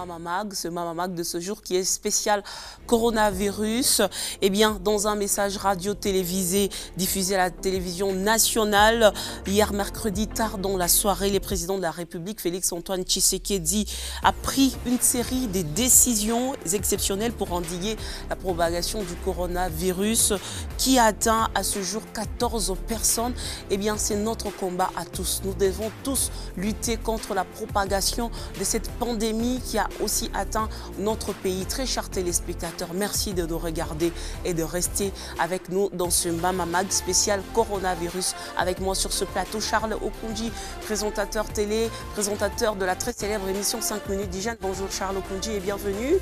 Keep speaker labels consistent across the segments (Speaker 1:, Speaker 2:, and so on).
Speaker 1: Mama Mag, ce Mama Mag de ce jour qui est spécial coronavirus. Eh bien, dans un message radio-télévisé diffusé à la télévision nationale, hier mercredi tard dans la soirée, le président de la République, Félix-Antoine Tshisekedi, a pris une série de décisions exceptionnelles pour endiguer la propagation du coronavirus qui a atteint à ce jour 14 personnes. Eh bien, c'est notre combat à tous. Nous devons tous lutter contre la propagation de cette pandémie qui a aussi atteint notre pays. Très chers téléspectateurs, merci de nous regarder et de rester avec nous dans ce Mama Mag spécial coronavirus. Avec moi sur ce plateau, Charles Okoundji, présentateur télé, présentateur de la très célèbre émission 5 minutes d'hygiène. Bonjour Charles Okoundji et bienvenue.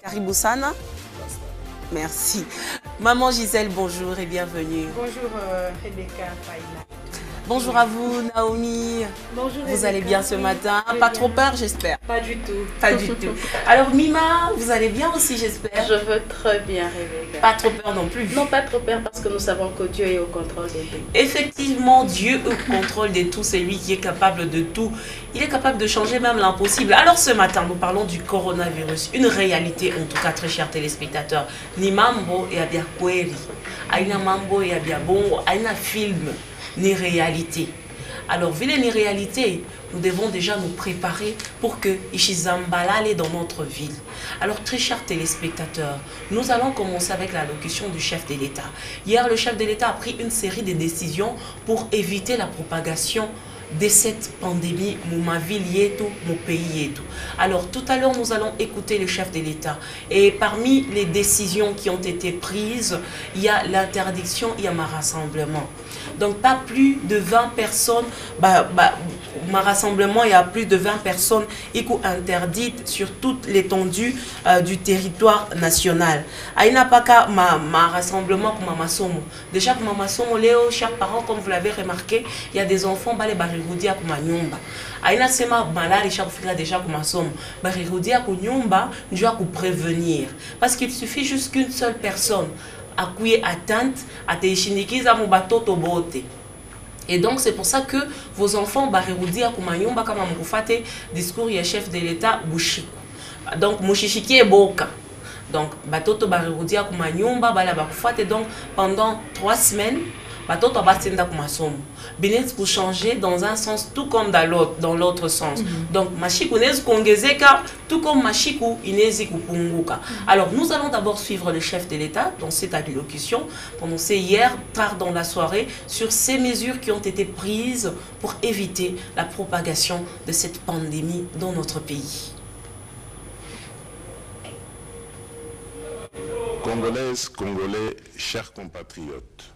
Speaker 1: Karibou Sana. Merci. Maman Gisèle, bonjour et bienvenue.
Speaker 2: Bonjour Rebecca Faïla.
Speaker 1: Bonjour à vous Naomi.
Speaker 2: Bonjour
Speaker 1: Vous
Speaker 2: Rebecca.
Speaker 1: allez bien ce matin? Pas trop peur j'espère?
Speaker 2: Pas du tout.
Speaker 1: Pas du tout. Alors Mima, vous allez bien aussi j'espère?
Speaker 2: Je veux très bien Rebecca.
Speaker 1: Pas trop peur non plus?
Speaker 2: Non, pas trop peur parce que nous savons que Dieu est au contrôle de tout.
Speaker 1: Effectivement, Dieu est au contrôle de tout, c'est lui qui est capable de tout. Il est capable de changer même l'impossible. Alors ce matin, nous parlons du coronavirus, une réalité en tout cas très chers téléspectateurs. Ni mambo et abia kweli. Aina mambo et abia bongo, aina film. Ni réalité. Alors, vu les réalités, nous devons déjà nous préparer pour que Ishizambala allait dans notre ville. Alors, très chers téléspectateurs, nous allons commencer avec l'allocution du chef de l'État. Hier, le chef de l'État a pris une série de décisions pour éviter la propagation de cette pandémie, ma ville y est tout, mon pays y est tout. Alors tout à l'heure, nous allons écouter le chef de l'État. Et parmi les décisions qui ont été prises, il y a l'interdiction, il y a ma rassemblement. Donc pas plus de 20 personnes, ma rassemblement, il y a plus de 20 personnes interdites sur toute l'étendue du territoire national. Aïna pas qu'à ma rassemblement comme ma somme. Déjà pour ma somme, Léo, chers parents, comme vous l'avez remarqué, il y a des enfants, barirudia kuma nyumba aina sema malari chakufika déjà kuma somo barirudia ku nyumba njua ku prévenir parce qu'il suffit juste qu'une seule personne akuye atteinte ateishinikiza mu batoto bote. Et donc c'est pour ça que vos enfants barirudia kuma nyumba kama mkufate discours ya chef de l'État Bushiku. Donc mushishiki eboka. Donc batoto barirudia kuma nyumba bala bakufate donc pendant 3 semaines batoto basenda kuma somo. Bénéfice pour changer dans un sens tout comme dans l'autre sens. Donc machiku nezi kongezeka tout comme machiku inezi kupunguka. Alors nous allons d'abord suivre le chef de l'État dans cette allocution prononcée hier tard dans la soirée sur ces mesures qui ont été prises pour éviter la propagation de cette pandémie dans notre pays.
Speaker 3: Congolaises, Congolais, chers compatriotes,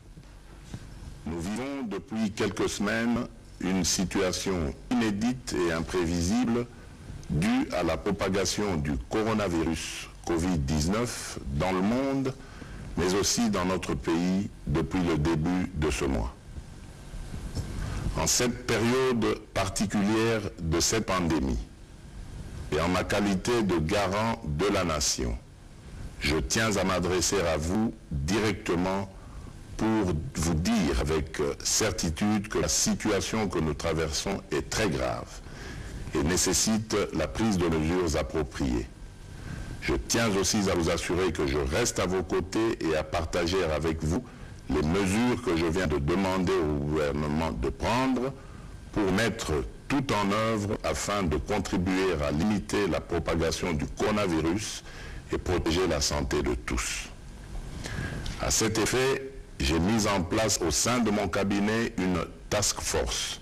Speaker 3: nous vivons depuis quelques semaines une situation inédite et imprévisible due à la propagation du coronavirus Covid-19 dans le monde, mais aussi dans notre pays depuis le début de ce mois. En cette période particulière de cette pandémie, et en ma qualité de garant de la nation, je tiens à m'adresser à vous directement pour vous dire avec certitude que la situation que nous traversons est très grave et nécessite la prise de mesures appropriées. Je tiens aussi à vous assurer que je reste à vos côtés et à partager avec vous les mesures que je viens de demander au gouvernement de prendre pour mettre tout en œuvre afin de contribuer à limiter la propagation du coronavirus et protéger la santé de tous. À cet effet, j'ai mis en place au sein de mon cabinet une task force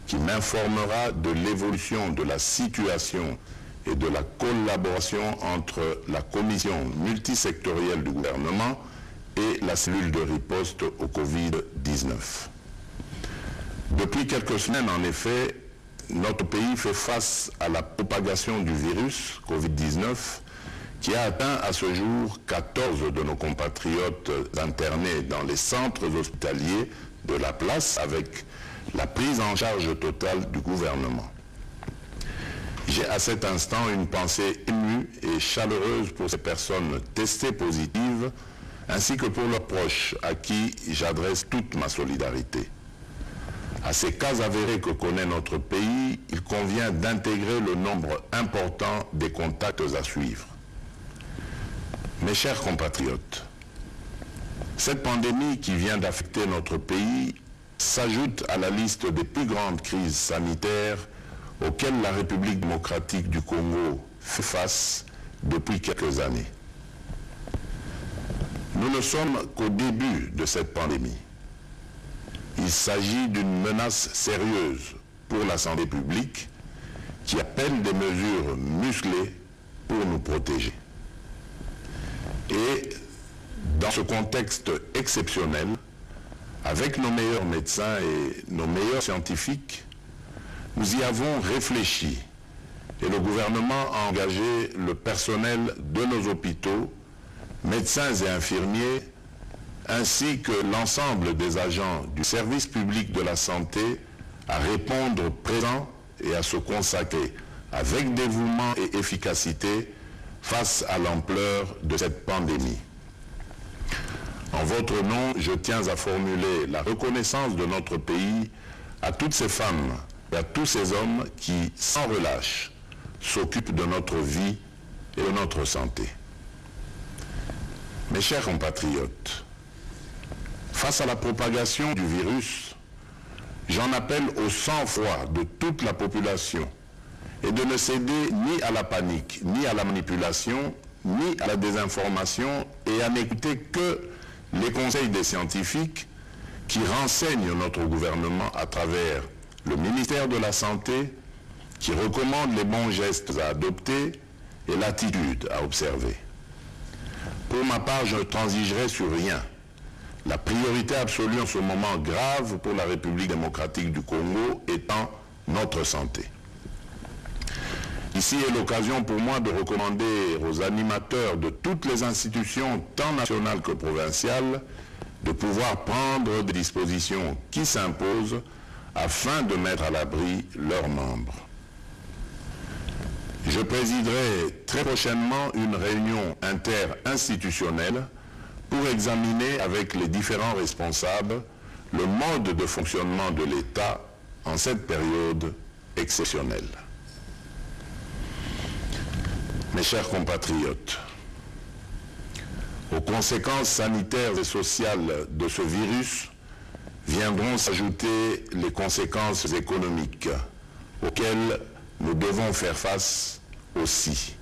Speaker 3: qui m'informera de l'évolution de la situation et de la collaboration entre la commission multisectorielle du gouvernement et la cellule de riposte au Covid-19. Depuis quelques semaines, en effet, notre pays fait face à la propagation du virus Covid-19 qui a atteint à ce jour 14 de nos compatriotes internés dans les centres hospitaliers de la place avec la prise en charge totale du gouvernement. J'ai à cet instant une pensée émue et chaleureuse pour ces personnes testées positives ainsi que pour leurs proches à qui j'adresse toute ma solidarité. À ces cas avérés que connaît notre pays, pays, il convient d'intégrer le nombre important des contacts à suivre. Mes chers compatriotes, cette pandémie qui vient d'affecter notre pays s'ajoute à la liste des plus grandes crises sanitaires auxquelles la République démocratique du Congo fait face depuis quelques années. Nous ne sommes qu'au début de cette pandémie. Il s'agit d'une menace sérieuse pour la santé publique qui appelle des mesures musclées pour nous protéger. Et dans ce contexte exceptionnel, avec nos meilleurs médecins et nos meilleurs scientifiques, nous y avons réfléchi et le gouvernement a engagé le personnel de nos hôpitaux, médecins et infirmiers, ainsi que l'ensemble des agents du service public de la santé à répondre présent et à se consacrer avec dévouement et efficacité face à l'ampleur de cette pandémie. En votre nom, je tiens à formuler la reconnaissance de notre pays à toutes ces femmes et à tous ces hommes qui, sans relâche, s'occupent de notre vie et de notre santé. Mes chers compatriotes, face à la propagation du virus, j'en appelle au sang-froid de toute la population et de ne céder ni à la panique, ni à la manipulation, ni à la désinformation et à n'écouter que les conseils des scientifiques qui renseignent notre gouvernement à travers le ministère de la Santé, qui recommande les bons gestes à adopter et l'attitude à observer. Pour ma part, je ne transigerai sur rien. La priorité absolue en ce moment grave pour la République démocratique du Congo étant notre santé. Ici est l'occasion pour moi de recommander aux animateurs de toutes les institutions, tant nationales que provinciales, de pouvoir prendre des dispositions qui s'imposent afin de mettre à l'abri leurs membres. Je présiderai très prochainement une réunion interinstitutionnelle pour examiner avec les différents responsables le mode de fonctionnement de l'État en cette période exceptionnelle. Mes chers compatriotes, aux conséquences sanitaires et sociales de ce virus viendront s'ajouter les conséquences économiques auxquelles nous devons faire face aussi.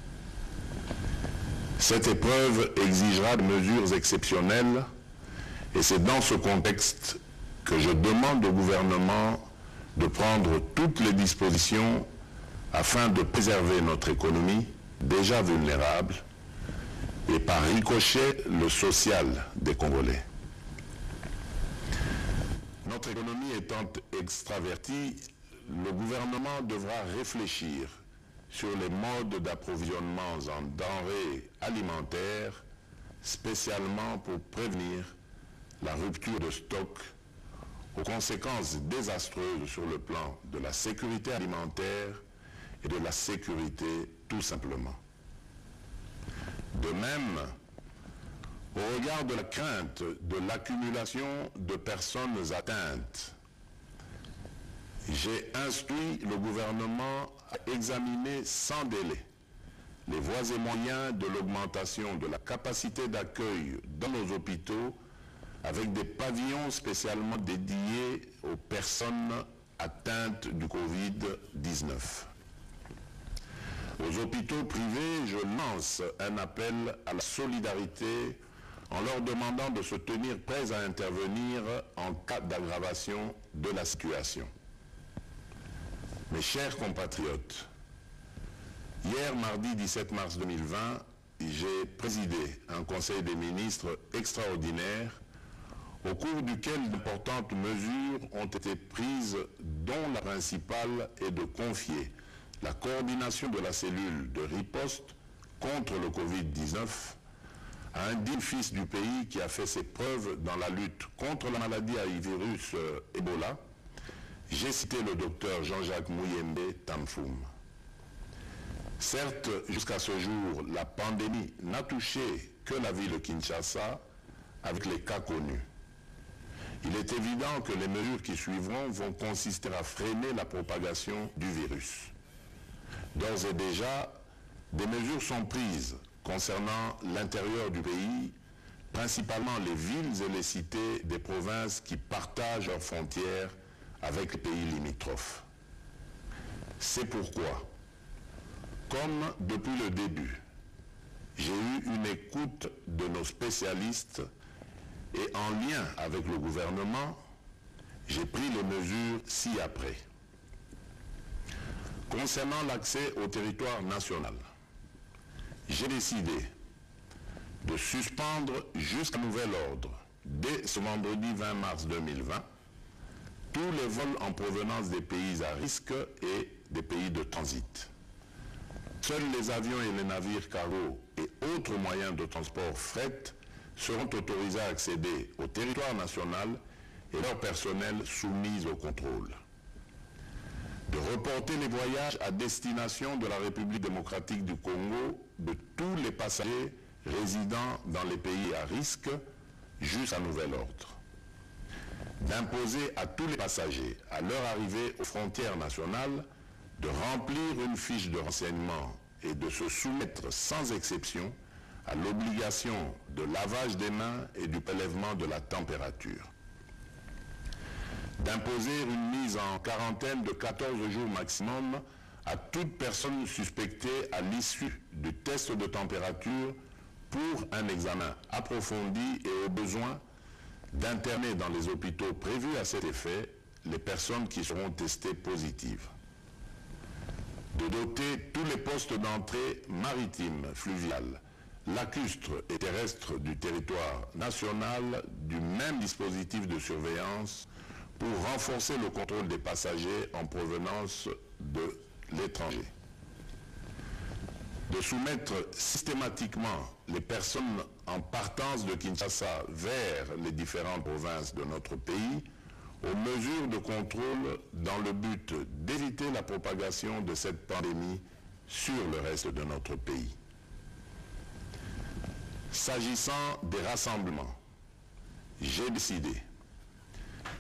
Speaker 3: Cette épreuve exigera des mesures exceptionnelles et c'est dans ce contexte que je demande au gouvernement de prendre toutes les dispositions afin de préserver notre économie déjà vulnérable et par ricochet le social des Congolais. Notre économie étant extravertie, le gouvernement devra réfléchir sur les modes d'approvisionnement en denrées alimentaires, spécialement pour prévenir la rupture de stock aux conséquences désastreuses sur le plan de la sécurité alimentaire et de la sécurité tout simplement. De même, au regard de la crainte de l'accumulation de personnes atteintes, j'ai instruit le gouvernement à examiner sans délai les voies et moyens de l'augmentation de la capacité d'accueil dans nos hôpitaux avec des pavillons spécialement dédiés aux personnes atteintes du Covid-19. Aux hôpitaux privés, je lance un appel à la solidarité en leur demandant de se tenir prêts à intervenir en cas d'aggravation de la situation. Mes chers compatriotes, hier, mardi 17 mars 2020, j'ai présidé un conseil des ministres extraordinaire au cours duquel d'importantes mesures ont été prises, dont la principale est de confier la coordination de la cellule de riposte contre le Covid-19 à un digne fils du pays qui a fait ses preuves dans la lutte contre la maladie à virus Ebola. J'ai cité le docteur Jean-Jacques Muyembe Tamfoum. Certes, jusqu'à ce jour, la pandémie n'a touché que la ville de Kinshasa avec les cas connus. Il est évident que les mesures qui suivront vont consister à freiner la propagation du virus. D'ores et déjà, des mesures sont prises concernant l'intérieur du pays, principalement les villes et les cités des provinces qui partagent leurs frontières avec les pays limitrophes. C'est pourquoi, comme depuis le début, j'ai eu une écoute de nos spécialistes et en lien avec le gouvernement, j'ai pris les mesures ci-après. Concernant l'accès au territoire national, j'ai décidé de suspendre jusqu'à nouvel ordre, dès ce vendredi 20 mars 2020, tous les vols en provenance des pays à risque et des pays de transit. Seuls les avions et les navires cargo et autres moyens de transport fret seront autorisés à accéder au territoire national et leur personnel soumis au contrôle. De reporter les voyages à destination de la République démocratique du Congo de tous les passagers résidant dans les pays à risque jusqu'à nouvel ordre. D'imposer à tous les passagers, à leur arrivée aux frontières nationales, de remplir une fiche de renseignement et de se soumettre sans exception à l'obligation de lavage des mains et du prélèvement de la température. D'imposer une mise en quarantaine de 14 jours maximum à toute personne suspectée à l'issue du test de température pour un examen approfondi et au besoin d'interner dans les hôpitaux prévus à cet effet les personnes qui seront testées positives. De doter tous les postes d'entrée maritimes, fluviales, lacustres et terrestres du territoire national du même dispositif de surveillance pour renforcer le contrôle des passagers en provenance de l'étranger. De soumettre systématiquement les personnes en partance de Kinshasa vers les différentes provinces de notre pays aux mesures de contrôle dans le but d'éviter la propagation de cette pandémie sur le reste de notre pays. S'agissant des rassemblements, j'ai décidé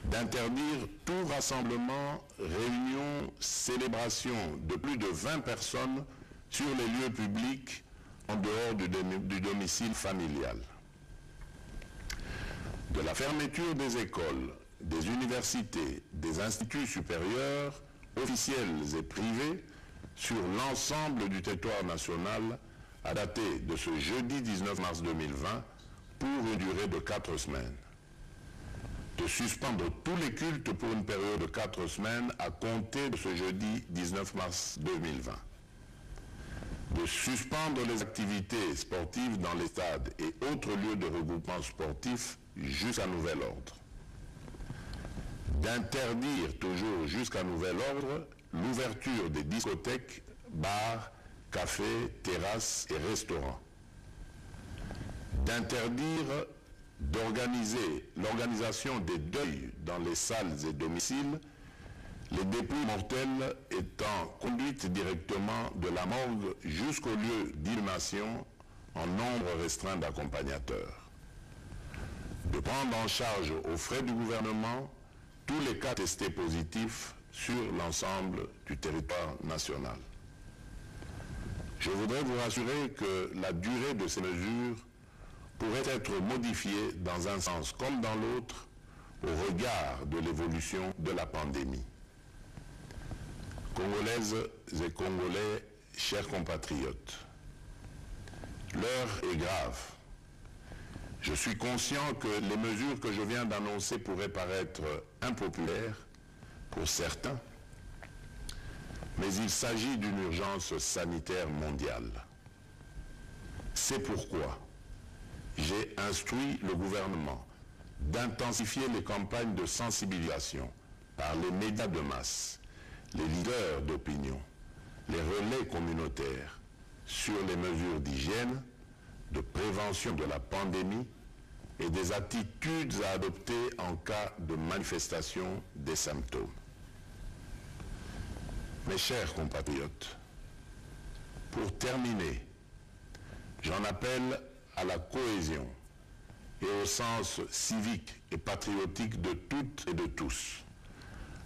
Speaker 3: d'interdire tout rassemblement, réunion, célébration de plus de 20 personnes sur les lieux publics en dehors du domicile familial. De la fermeture des écoles, des universités, des instituts supérieurs, officiels et privés, sur l'ensemble du territoire national à dater de ce jeudi 19 mars 2020 pour une durée de 4 semaines. De suspendre tous les cultes pour une période de 4 semaines à compter de ce jeudi 19 mars 2020. De suspendre les activités sportives dans les stades et autres lieux de regroupement sportif jusqu'à nouvel ordre. D'interdire toujours jusqu'à nouvel ordre l'ouverture des discothèques, bars, cafés, terrasses et restaurants. D'interdire d'organiser l'organisation des deuils dans les salles et domiciles, les dépouilles mortelles étant conduites directement de la morgue jusqu'au lieu d'inhumation en nombre restreint d'accompagnateurs. De prendre en charge aux frais du gouvernement tous les cas testés positifs sur l'ensemble du territoire national. Je voudrais vous rassurer que la durée de ces mesures pourrait être modifiée dans un sens comme dans l'autre au regard de l'évolution de la pandémie. Congolaises et Congolais, chers compatriotes, l'heure est grave. Je suis conscient que les mesures que je viens d'annoncer pourraient paraître impopulaires pour certains, mais il s'agit d'une urgence sanitaire mondiale. C'est pourquoi j'ai instruit le gouvernement d'intensifier les campagnes de sensibilisation par les médias de masse, les leaders d'opinion, les relais communautaires sur les mesures d'hygiène, de prévention de la pandémie et des attitudes à adopter en cas de manifestation des symptômes. Mes chers compatriotes, pour terminer, j'en appelle à la cohésion et au sens civique et patriotique de toutes et de tous.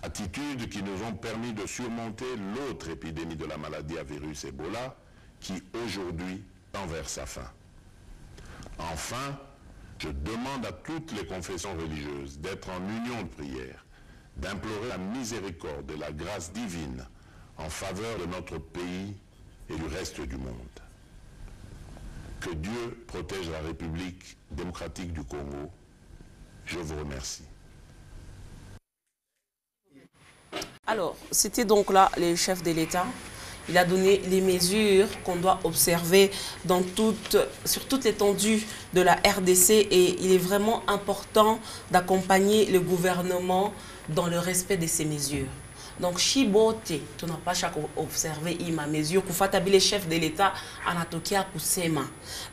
Speaker 3: Attitudes qui nous ont permis de surmonter l'autre épidémie de la maladie à virus Ebola qui aujourd'hui tend vers sa fin. Enfin, je demande à toutes les confessions religieuses d'être en union de prière, d'implorer la miséricorde et la grâce divine en faveur de notre pays et du reste du monde. Que Dieu protège la République démocratique du Congo. Je vous remercie.
Speaker 1: Alors, c'était donc là les chefs de l'État. Il a donné les mesures qu'on doit observer sur toute l'étendue de la RDC et il est vraiment important d'accompagner le gouvernement dans le respect de ces mesures. Donc, Chibote, tu n'as pas chaque observé ma mesure, les chefs de l'État Anatokia Kusema.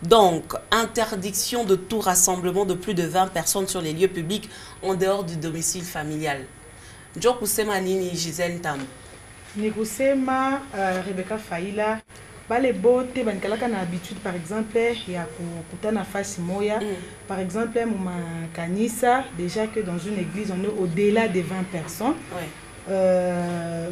Speaker 1: Donc, interdiction de tout rassemblement de plus de 20 personnes sur les lieux publics en dehors du domicile familial. Jo Kusema Nini Gisèle Tam.
Speaker 4: Nikusema Rebecca Faila, les bote bankalaka na habitude par exemple ya kukutana fasi moya. Par exemple, muma kanisa, déjà que dans une église on est au-delà de 20 personnes.
Speaker 1: Ouais.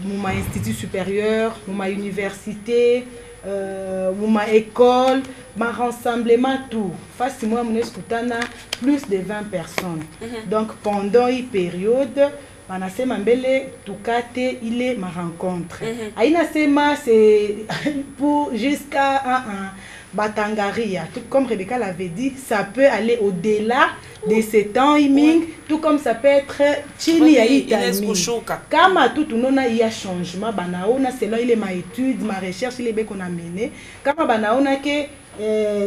Speaker 4: Muma institut supérieur, muma université, muma école, ma rassemblement tout. Fasi moya mune kutana plus de 20 personnes. Donc pendant une période Manasema mbele tukate ile ma rencontre. Aina sema c'est pour jusqu'à un batangaria. Tout comme Rebecca l'avait dit, ça peut aller au-delà de ce timing, tout comme ça peut être chini ya timing. Kama tout nona il y a changement banaona selon il est ma étude, ma recherche il est bien qu'on a mené. Kama banaona que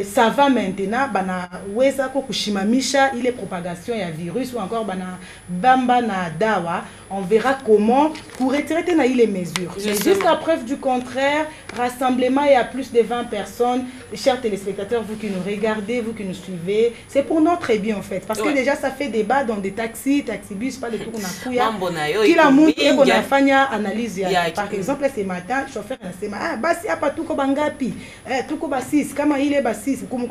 Speaker 4: ça va maintenant bana weza ko kushimamisha ile propagation ya virus ou encore bana bamba na dawa, on verra comment pour retirer na les mesures. Mais jusqu'à preuve du contraire, rassemblement il y a plus de 20 personnes, chers téléspectateurs, vous qui nous regardez, vous qui nous suivez, c'est pour notre bien en fait parce que déjà ça fait débat dans des taxis, taxibus, pas de tout qu'on a kuya. Qui la montre qu'on a fait analyse par exemple ce matin, chauffeur a dit ah basi hapa tuko bangapi tuko ba 6 kama il est bas 6, comme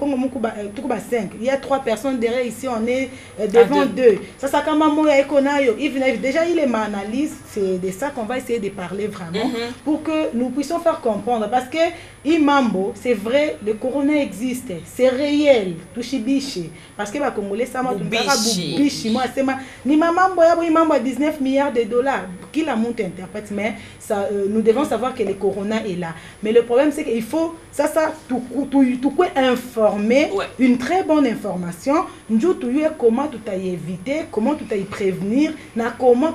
Speaker 4: tout bas 5. Il y a 3 personnes derrière ici, on est devant 2. Ça comme moi ekonayo. Déjà il est ma analyse, c'est de ça qu'on va essayer de parler vraiment pour que nous puissions faire comprendre parce que Imambo, c'est vrai, le corona existe, c'est réel, touchibichi parce que ba congolais ça m'a tout bichi moi c'est ni mamambo ya Imambo à 19 milliards de dollars qui la monte interprète mais ça nous devons savoir que le corona est là. Mais le problème c'est qu'il faut tout informer, une très bonne information, comment tout a éviter, comment tout a y prévenir, comment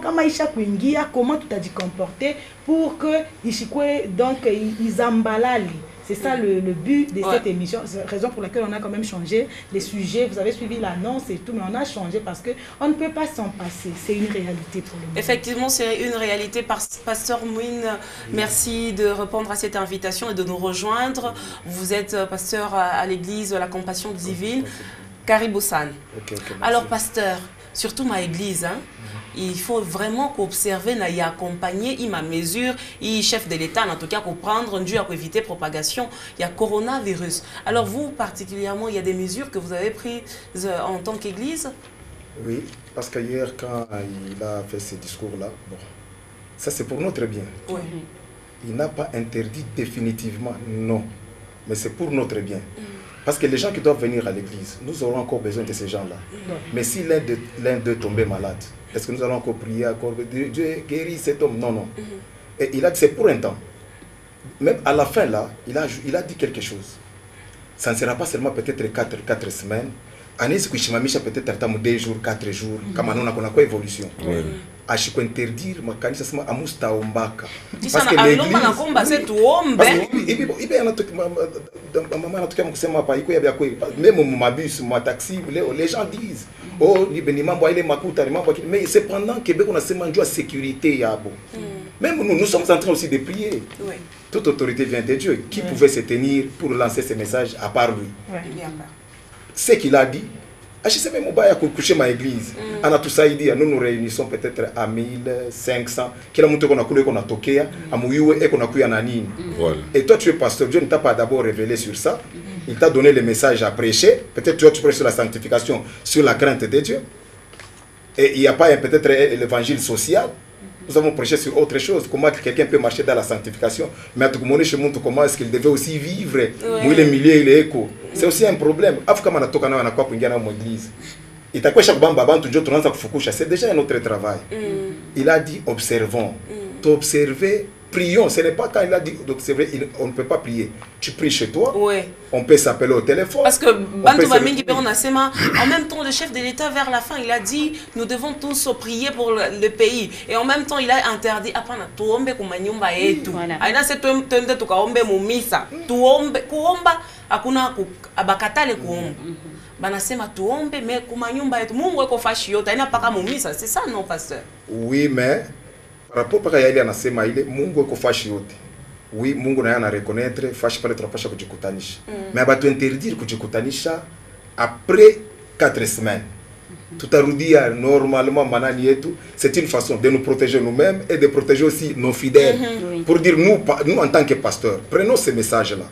Speaker 4: comment tout a dit comporter pour que donc ils emballent. C'est ça le but de cette émission. C'est la raison pour laquelle on a quand même changé les sujets. Vous avez suivi l'annonce et tout, mais on a changé parce qu'on ne peut pas s'en passer. C'est une réalité pour le moment. Effectivement, c'est une réalité. Pasteur Mouine, merci de répondre à cette invitation et de nous rejoindre. Vous êtes pasteur à l'église La Compassion Divine, Karibosan. Alors, pasteur, surtout ma église, hein, il faut vraiment qu'observer et accompagner ma mesure et chef de l'État en tout cas pour prendre Dieu pour éviter propagation il y a coronavirus. Alors vous particulièrement il y a des mesures que vous avez prises en tant qu'église?
Speaker 5: Oui, parce qu'hier quand il a fait ce discours là, bon, ça c'est pour notre bien. Oui. Il n'a pas interdit définitivement, non, mais c'est pour notre bien. Parce que les gens qui doivent venir à l'église, nous aurons encore besoin de ces gens-là. Mais si l'un d'eux tombait malade, est-ce que nous allons encore prier, encore Dieu guérit cet homme? Non, non. Et il a dit c'est pour un temps. Même à la fin là, il a dit quelque chose. Ça ne sera pas seulement peut-être 4 semaines. Anis Kushimamisha peut-être 2 jours, 4 jours, comme on a quoi évolution. À chaque interdire ma kanisa sama amusta ombaka parce que l'église les gens disent oh mais c'est pendant Québec on a seulement de sécurité yabo. Même nous sommes en train aussi de prier. Toute autorité vient de Dieu. Qui pouvait se tenir pour lancer ce message à part lui? Ce qu'il a dit Ashiseme mubaya kukushe ma église. Anatusaidia, nous nous réunissons peut-être à 1500. Kila mtu eko na kule eko natokea, amuyue eko na kuya na nini.
Speaker 6: Voilà.
Speaker 5: Et toi tu es pasteur, Dieu ne t'a pas d'abord révélé sur ça. Il t'a donné le message à prêcher. Peut-être toi tu prêches sur la sanctification, sur la crainte de Dieu. Et il n'y a pas peut-être l'évangile social. Nous avons prêché sur autre chose. Comment quelqu'un peut marcher dans la sanctification. Mais à tout le monde, chez nous, comment est-ce qu'il devait aussi vivre. Oui, les milliers, il est écho. C'est aussi un problème. C'est déjà un autre travail. Il a dit observons. T'observer, prions. Ce n'est pas quand il a dit d'observer, on ne peut pas prier. Tu pries chez toi.
Speaker 1: Ouais.
Speaker 5: On peut s'appeler au téléphone.
Speaker 1: Parce que en même temps, le chef de l'État, vers la fin, il a dit nous devons tous prier pour le pays. Et en même temps, il a interdit apana tuombe kumanyumba yetu. Aina se twende tukaombe mumisa. Tuombe kuomba hakuna abakatale kuomba. Banasema tuombe mais kumanyumba yetu. Mungu eko fashi yote. Aina paka mumisa. C'est ça non pasteur?
Speaker 5: Oui, mais par rapport à yale anasema ile Mungu eko fashi yote. Oui, Mungu naye ana reconnaître fashi pale tunapasha kujikutanisha. Mais abatu interdire kujikutanisha après 4 semaines. Tutarudia normalement manani yetu, c'est une façon de nous protéger nous-mêmes et de protéger aussi nos fidèles. Pour dire nous en tant que pasteurs, prenons ce message là.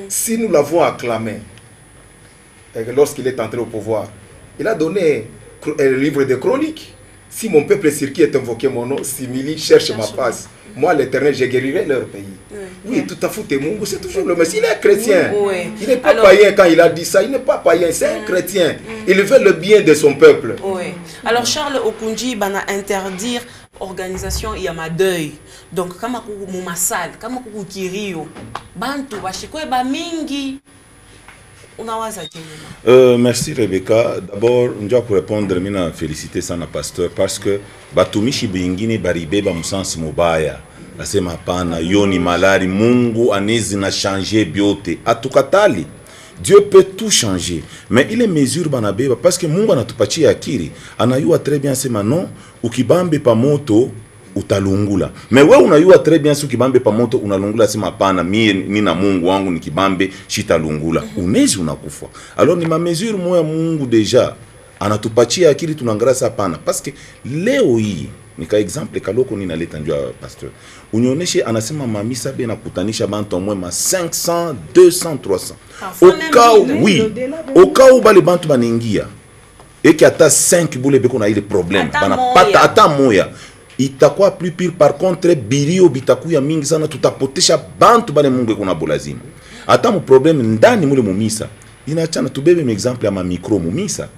Speaker 5: Si nous l'avons acclamé lorsqu'il est entré au pouvoir, il a donné un livre de chroniques. Si mon peuple sur qui est invoqué mon nom, s'humilie, cherche ma face. Moi, l'Éternel, je guérirai leur pays. Oui, tout à fait, Mungu, c'est toujours le Messie. Il est chrétien. Il n'est pas païen quand il a dit ça. Il n'est pas païen, c'est un chrétien. Il veut le bien de son peuple.
Speaker 1: Oui. Alors, Charles Okunji, il a interdire organisation il y a ma deuil. Donc, kama kuku mumasal, kama kuku kirio, bantu bashikwe ba mingi.
Speaker 6: Merci Rebecca. D'abord, je dois répondre, je féliciter sana pasteur parce que batumishi bingine baribe ba musansi mubaya. Asema pana yoni malari Mungu anezi na changer biote. Atukatali. Dieu peut tout changer, mais il est mesure banabeba parce que Mungu anatupatia akili. Anayua très bien sema non, ukibambe pa moto utalungula. Mais wewe unayua très bien si ukibambe pa moto unalungula sema hapana mie nina Mungu wangu nikibambe shitalungula. Unezi unakufa. Alors ni ma mesure moya Mungu deja anatupatia akili tunaangalia hapana parce que leo hii nika exemple kaloko ninaleta njua pasteur. Unioneshe anasema mamisa be nakutanisha bantu mwema 500, 200, 300. Au cas où bale bantu baningia et qui ata 5 boule beko na ile problème bana pata ata moya itakuwa plus pire. Par contre bilio bitakuya mingi sana tutapotesha bantu bale Mungu eko na bolazima. Ata mu problème ndani mule mumisa inachana tubebe exemple ya ma micro mumisa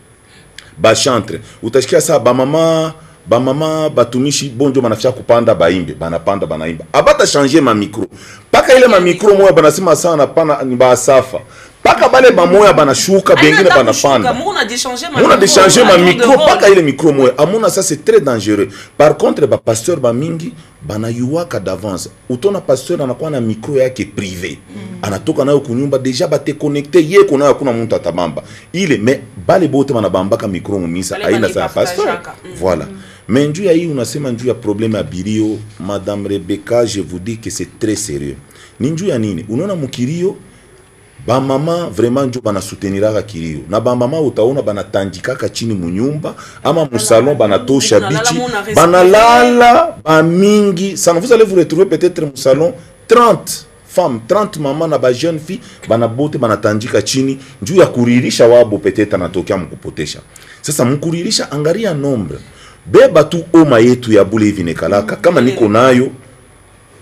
Speaker 6: ba chantre utashikia saa ba mama batumishi bonjo banafia kupanda baimbe banapanda banaimba abata changer ma micro paka ile ma micro moya banasema sana pana ni ba safa paka bale ba moya banashuka bengine banapanda muna déchanger ma micro paka ile micro moya amona ça c'est très dangereux. Par contre ba pasteur ba mingi banayuaka d'avance utona pasteur anakuwa na micro yake privé anatoka nayo kunyumba deja bate connecté ye kuna hakuna mtu atabamba ile mais bale bote banabambaka micro mumisa aina sa pasteur voilà. Mais njuu ya hii unasema njuu ya problème ya birio, Madame Rebecca, je vous dis que c'est très sérieux. Ni njuu ya nini? Unaona mukirio, ba mama vraiment njoo bana souteniraka kirio. Na ba mama utaona bana tandikaka chini munyumba, ama mu salon bana tosha bichi, bana lala, ba mingi. Ça vous allez vous retrouver peut-être mu salon 30 femmes, 30 maman na ba jeune fille, bana bote bana tandika chini, njuu ya kuririsha wabo peut-être anatokea mkupotesha. Sasa mkuririsha angalia nombre. Beba tu oma yetu ya bule hivi nekalaka kama niko nayo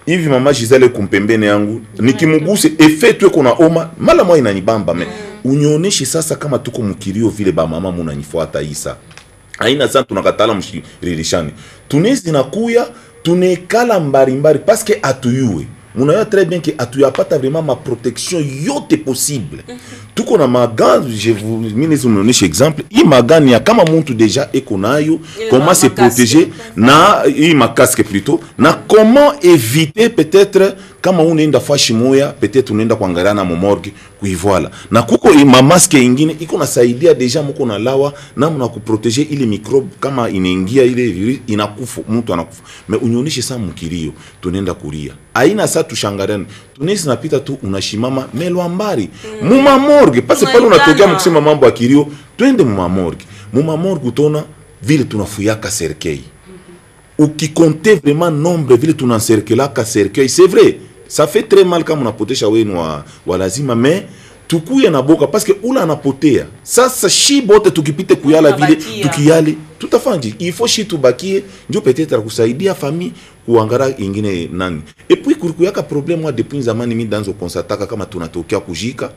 Speaker 6: hivi mama Gisele kumpembene yangu nikimuguse effet tu eko na oma mala mwa inanibamba me unioneshe sasa kama tuko mkirio vile ba mama munanifuata Isa aina sana tunakatala mshiririshani tunezi nakuya tunekala mbari parce que atuyue munaya très bien que atuyapata vraiment ma protection yote possible. Tuko na magan, je vous mets un exemple, i magani ya kama muntu deja eko nayo, comment se protéger na i ma casque plutôt, na comment éviter peut-être kama unaenda fashi moya, peut-être unaenda kuangalia na morgue kuivoila. Na kuko i ma masque ingine iko nasaidia deja mko na lawa na mna kuprotéger ile microbe kama inaingia ile virus inakufa, mtu anakufa. Mais unionishe sana mkirio, tunaenda kuria. aina sa tushangarani tunesi napita tu unashimama melwambari muma morgue parce pale unatokea mkusema mambo ya kilio twende muma morgue utona vile tunafuyaka cercueil ukikonte vraiment nombre vile tunancerkelaka cercueil c'est vrai ça fait très mal kama unapotesha wenu wa lazima mais tukuye na boka parce que ula anapotea sasa shi bote tukipite kuyala vile tukiyale tutafanji il faut shi tubakie ndio peut-être kusaidia famille kuangara ingine nani et puis kurikuyaka problème wa depuis zamani mi danzo konsataka kama tunatokea kujika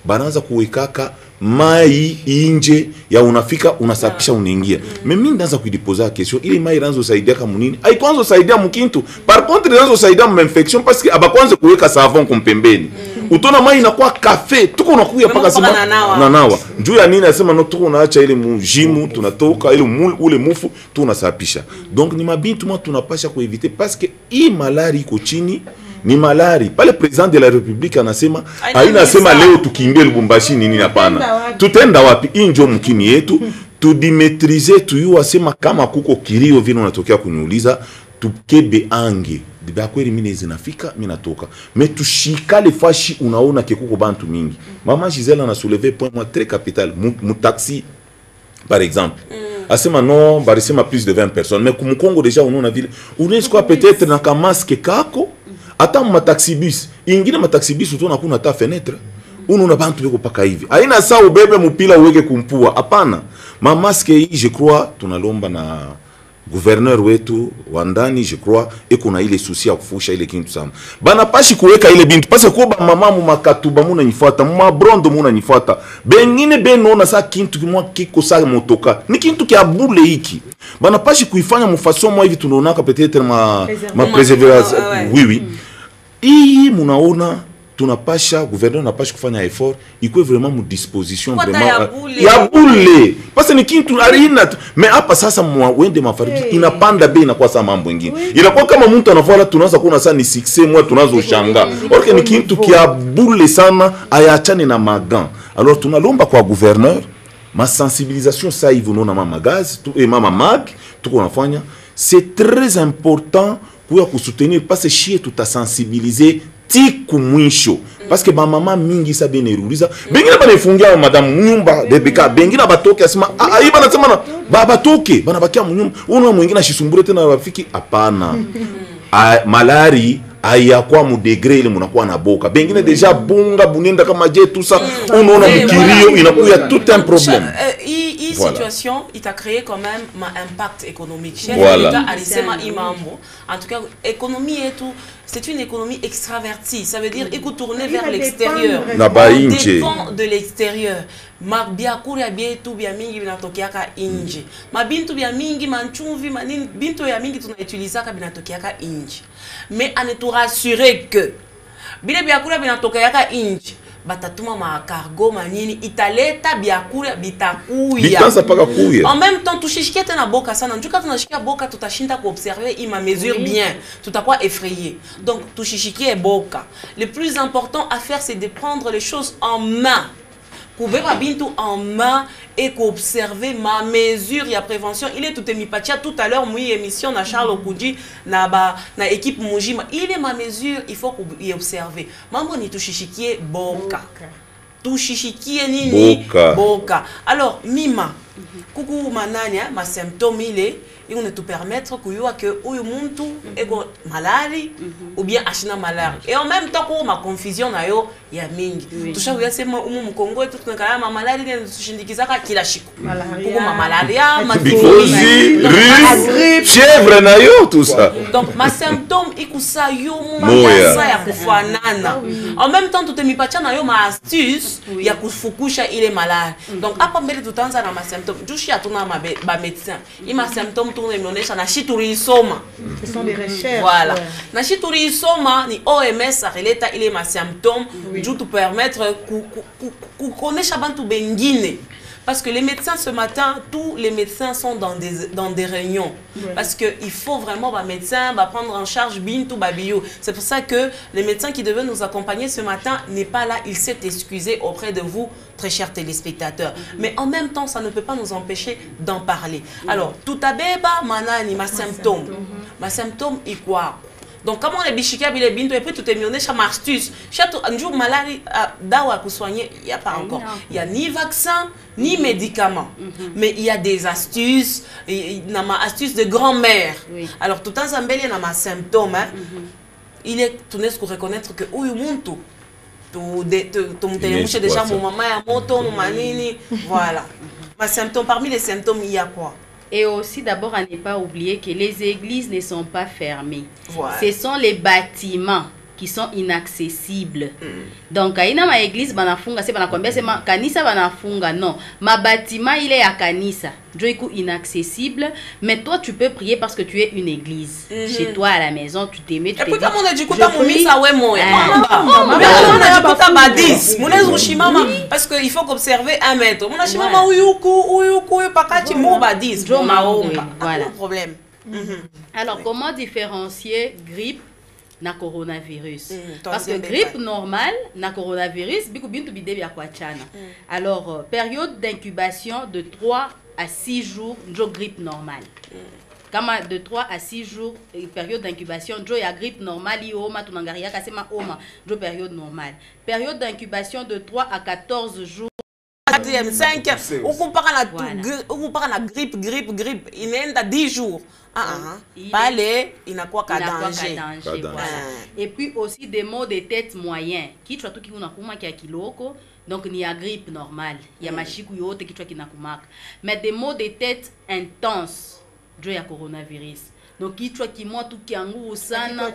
Speaker 6: banaanza kuwekaka mai inje ya unafika unasapisha unaingia mimi ndaanza kuidipoza question ile mai ranzo saidia kama nini haikwanza saidia mkintu par contre ranzo saidia infection parce que abakwanza kuweka savon kumpembeni utona mai inakuwa cafe tuko unakuya paka sema nanawa njoo ya nini nasema no tuko naacha ile mujimu tunatoka ile ule mufu tunasapisha donc ni mabintu mwa tunapasha kueviter parce que hii malari iko chini ni malari pale president de la republique anasema hainasema leo tukimbie Lubumbashi nini hapana tutenda wapi injo mkini yetu tudimetrize tuyu asema kama kuko kilio vile unatokea kuniuliza tukebe ange dibia kweli mimi zinafika mimi natoka mais tushikale fashi unaona kikuko bantu mingi mama Giselle ana soulevé point moi très capital mu taxi par exemple asema non barisema plus de 20 personnes mais comme Congo déjà on a ville on est quoi peut-être na ka masque kako ata ma taxi bus ingine ma taxi bus utona kuna ta fenêtre unaona bantu beko paka hivi haina saa ubebe mpila uweke kumpua hapana ma masque hii je crois tunalomba na gouverneur wetu wa ndani je crois eko na ile souci ya kufusha ile kintu sana bana pashi kuweka ile bintu parce que ba mama mu makatuba muna nifuata mu mabrondo muna nifuata bengine benona sa kintu kimwa kiko sa motoka ni kintu kia bule hiki bana pashi kuifanya mufaso mwa hivi tunaonaka peut-être ma préservation oui hii munaona tunapasha gouverneur napasha kufanya effort iko vraiment mu disposition vraiment ya bule parce ni kintu arina mais hapa sasa wende mafariki inapanda bei inakuwa sama mambo mengine inakuwa kama mtu anafuala tunaanza kuona sana ni succès mwa tunazo shanga orke ni kintu kia bule sana ayachane na magan alors tunalomba kwa gouverneur ma sensibilisation ça hivi unaona mama gaz et mama mag tuko nafanya c'est très important pour soutenir parce que chie tout a sensibiliser tiku mwisho parce que ba mama mingi sa beneruliza bengine banefungia madame nyumba de beka bengine batoke asema hii bana sema na baba toke bana bakia mnyumba uno mwingine ashisumbure tena rafiki hapana malari aya kwa mu degré ile munakuwa na boka bengine deja bunga bunenda kama je tout ça unaona mkirio inakuya tout un problème
Speaker 1: situation il t'a créé quand même un impact économique chef voilà. En tout cas économie et tout c'est une économie extravertie ça veut dire écoute tourner vers l'extérieur on dépend de l'extérieur ma biakuri ya bietu bia mingi binatokiaka inje mabintu bia mingi manchumvi manini bintu ya mingi tunautilisaka binatokiaka inje mais on est rassuré que bile biakuri binatokiaka inje batatuma ma cargo manini italeta biakura bitakuya
Speaker 6: bitanza paka kuya
Speaker 1: en même temps tushishikia tena boka sana njuka tunashikia boka tutashinda kuobserver ima mesure bien tutakuwa effrayé donc tushishikie boka le plus important à faire c'est de prendre les choses en main kubeba bintu en main et qu'observer ma mesure ya prévention il est tout emipatia tout à l'heure moi émission na Charles Okudji na équipe Mujima il est ma mesure il faut y observer mambo ni tushishikie boka tushishikie nini boka alors mima kuku manania ma symptôme il ne te permettre kuyua que uyu muntu ego malari ou bien ashina malari et en même temps ko ma confusion na yo ya mingi tushakuya sema mu Kongo etu tunakala ma malari ne tushindikizaka kila shiku kuko ma malaria ma
Speaker 6: grippe fièvre na yo tout ça
Speaker 1: donc ma symptôme ikusa yo mu ya kufanana en même temps tutemipatia na yo ma astuce ya kufukusha ile malari donc hapa mbele tutaanza na ma symptôme jushi atuna ba médecin ima symptôme ce
Speaker 4: sont des recherches.
Speaker 1: Voilà. Nashituri soma ni OMS areleta ile ma symptômes pour te permettre de connaître bantu bengine. Parce que les médecins ce matin, tous les médecins sont dans des réunions. Ouais. Parce qu'il faut vraiment un médecin prendre en charge bintu babio. C'est pour ça que les médecins qui devaient nous accompagner ce matin n'est pas là. Il s'est excusé auprès de vous, très chers téléspectateurs. Mais en même temps, ça ne peut pas nous empêcher d'en parler. Alors, tout à beba manani ma symptôme. Ma symptôme est quoi? Donc comment les bichikia bile binto et puis tout est mionné chama astuce. Chato anjou maladie dawa ku soigner, il y a pas encore. Il y a ni vaccin ni médicaments. Mais il y a des astuces, na ma astuce de grand-mère. Alors tout en zambeli na ma symptômes hein. Il est tout n'est qu'on reconnaître que ou muntu tu déjà mon maman ya moto mon manini voilà. Ma symptôme parmi les symptômes il y a quoi?
Speaker 2: Et aussi, d'abord, à ne pas oublier que les églises ne sont pas fermées.
Speaker 1: Voilà.
Speaker 2: Ce sont les bâtiments qui sont inaccessibles. Donc, il y a une église, c'est kanisa banafunga. Non, ma bâtiment, il est à kanisa. Dieu inaccessible. Mais toi, tu peux prier parce que tu es une église. Chez toi, à la maison, tu t'aimais.
Speaker 1: Et puis, comme on a dit, parce qu'il faut observer 1 mètre. Voilà. Problème.
Speaker 2: Alors, comment différencier grippe na coronavirus? Parce que grippe normale na coronavirus biku bintu bidebi ya kwachana. Alors période d'incubation de 3 à 6 jours njo grippe normale. Kama de 3 à 6 jours période d'incubation njo ya grippe normale ioma tunangaria kasema oma njo période normale. Période d'incubation de 3 à 14 jours
Speaker 1: 4e 5 ou compare la grippe il est à 10 jours. Palais, il n'a quoi qu'à danger.
Speaker 2: Voilà. Et puis aussi des maux de tête moyens. Qui tu as tout qui a kiloko, donc il y a grippe normale. Il y a machiku yote qui tu as kinakumaka. Mais des maux de tête intenses, il y a coronavirus. Donc qui tu as qui moi tout qui a nguvu sana,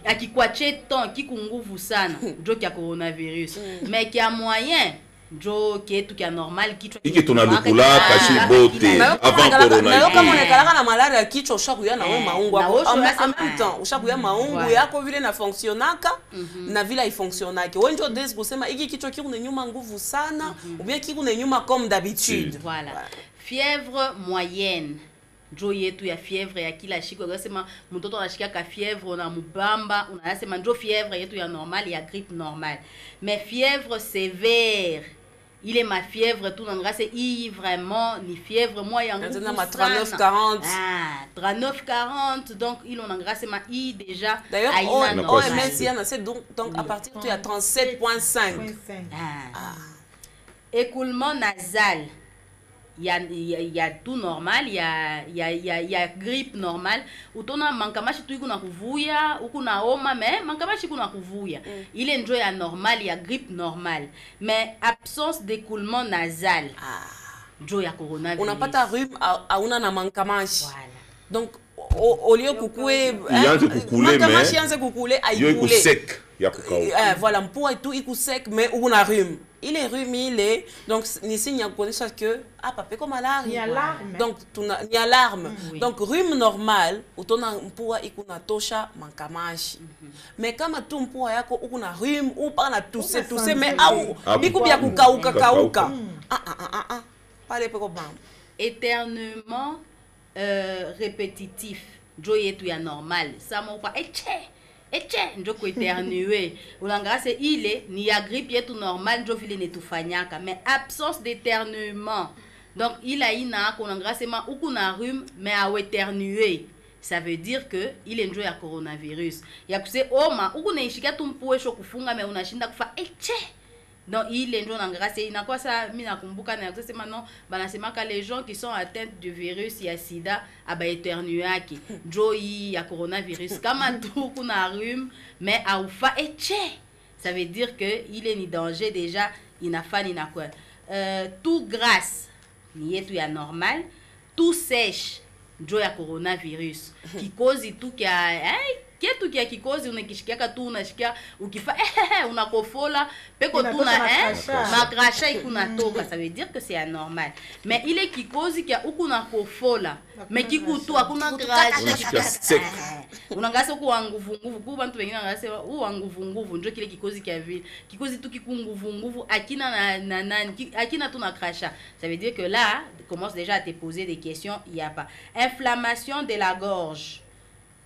Speaker 2: akikwache ton qui kunguvu sana, il y a coronavirus. Mais qui a moyen jo ketu kia normal kichwa
Speaker 6: tunalukula kashi bote avant corona.
Speaker 1: Na kama unakalaka na malaria kichwa ushakuya na wewe maungu yako en même temps ushakuya maungu yako vile na fonctionnaka na vile haifonctionnaki. Wewe ndio des kusema hiki kichwa kiko na nyuma nguvu sana ou bien kiko na nyuma comme d'habitude.
Speaker 2: Voilà. Fièvre moyenne. Jo yetu ya fièvre ya kila shiko unasema mtoto anashika ka fièvre na mubamba unasema ndio fièvre yetu ya normal ya grippe normale. Mais fièvre sévère, il est ma fièvre tout dans grâce i vraiment ni fièvre moi ya nguvu
Speaker 1: sana 39-40
Speaker 2: 39-40 donc il on en grâce ma i déjà
Speaker 1: d'ailleurs OMS y a donc à partir de 37.5
Speaker 2: écoulement nasal. Il y a tout normal, il y a grippe normale. Utona mankamashi tu kuna kuvuya, ukuna homa mais mankamashi kuna kuvuya. Il est enjoy normal, il y a grippe normale. Mais absence d'écoulement nasal. Enjoy ya coronavirus.
Speaker 1: On n'a pas ta rhume auna na mankamashi. Voilà. Donc au lieu kukue
Speaker 6: mankamashi
Speaker 1: yanze kukule
Speaker 6: aïkule. Sec.
Speaker 1: Voilà, pour et tout il sec mais on a rhume. Il est rumilé, donc ni signe à connaître que papa comme alarme.
Speaker 4: Il y a alarme.
Speaker 1: Donc il y a alarme. Donc rhume normal, utona mpua ikuna tosha mankamashi. Mais kama tu mpua yako ukuna rhume ou pas na tousser mais biku bia kukauka. Pas les problèmes.
Speaker 2: Éternuement répétitif. Jo yetu ya normal. Ça m'a pas njoko éternuer ulangase ile ni ya grippe yetu normal njo vile netufanyaka mais absence d'éternuement donc il a ina konangase ma ukuna rhume mais a éternuer ça veut dire que il est njo ya coronavirus ya kuse oma ukuna ishika tumpuesho kufunga mais unashinda kufa donc il est njo nangase ina kwa sa mimi nakumbuka na kusema non banasemaka les gens qui sont atteints du virus ya sida aba éternuaki njo ya coronavirus kama tu kuna rhume mais aufa ça veut dire que il est ni danger déjà inafani na quoi tout grasse ni yetu ya normal tout sèche njo ya coronavirus qui cause tout kitu kia kikozi unakishikiaka tu unashikia ukifa unakofola peko tu na makrasha ikuna toka ça veut dire que c'est anormal mais il est kikozi kia ukuna kofola mais kikutu hakuna krasha unangasa ku nguvu ku bantu wengine wanasema nguvu ndio kile kikozi kia vile kikozi tu nguvu akina na nani akina tu na krasha ça veut dire que là commence déjà à te poser des questions il y a pas inflammation de la gorge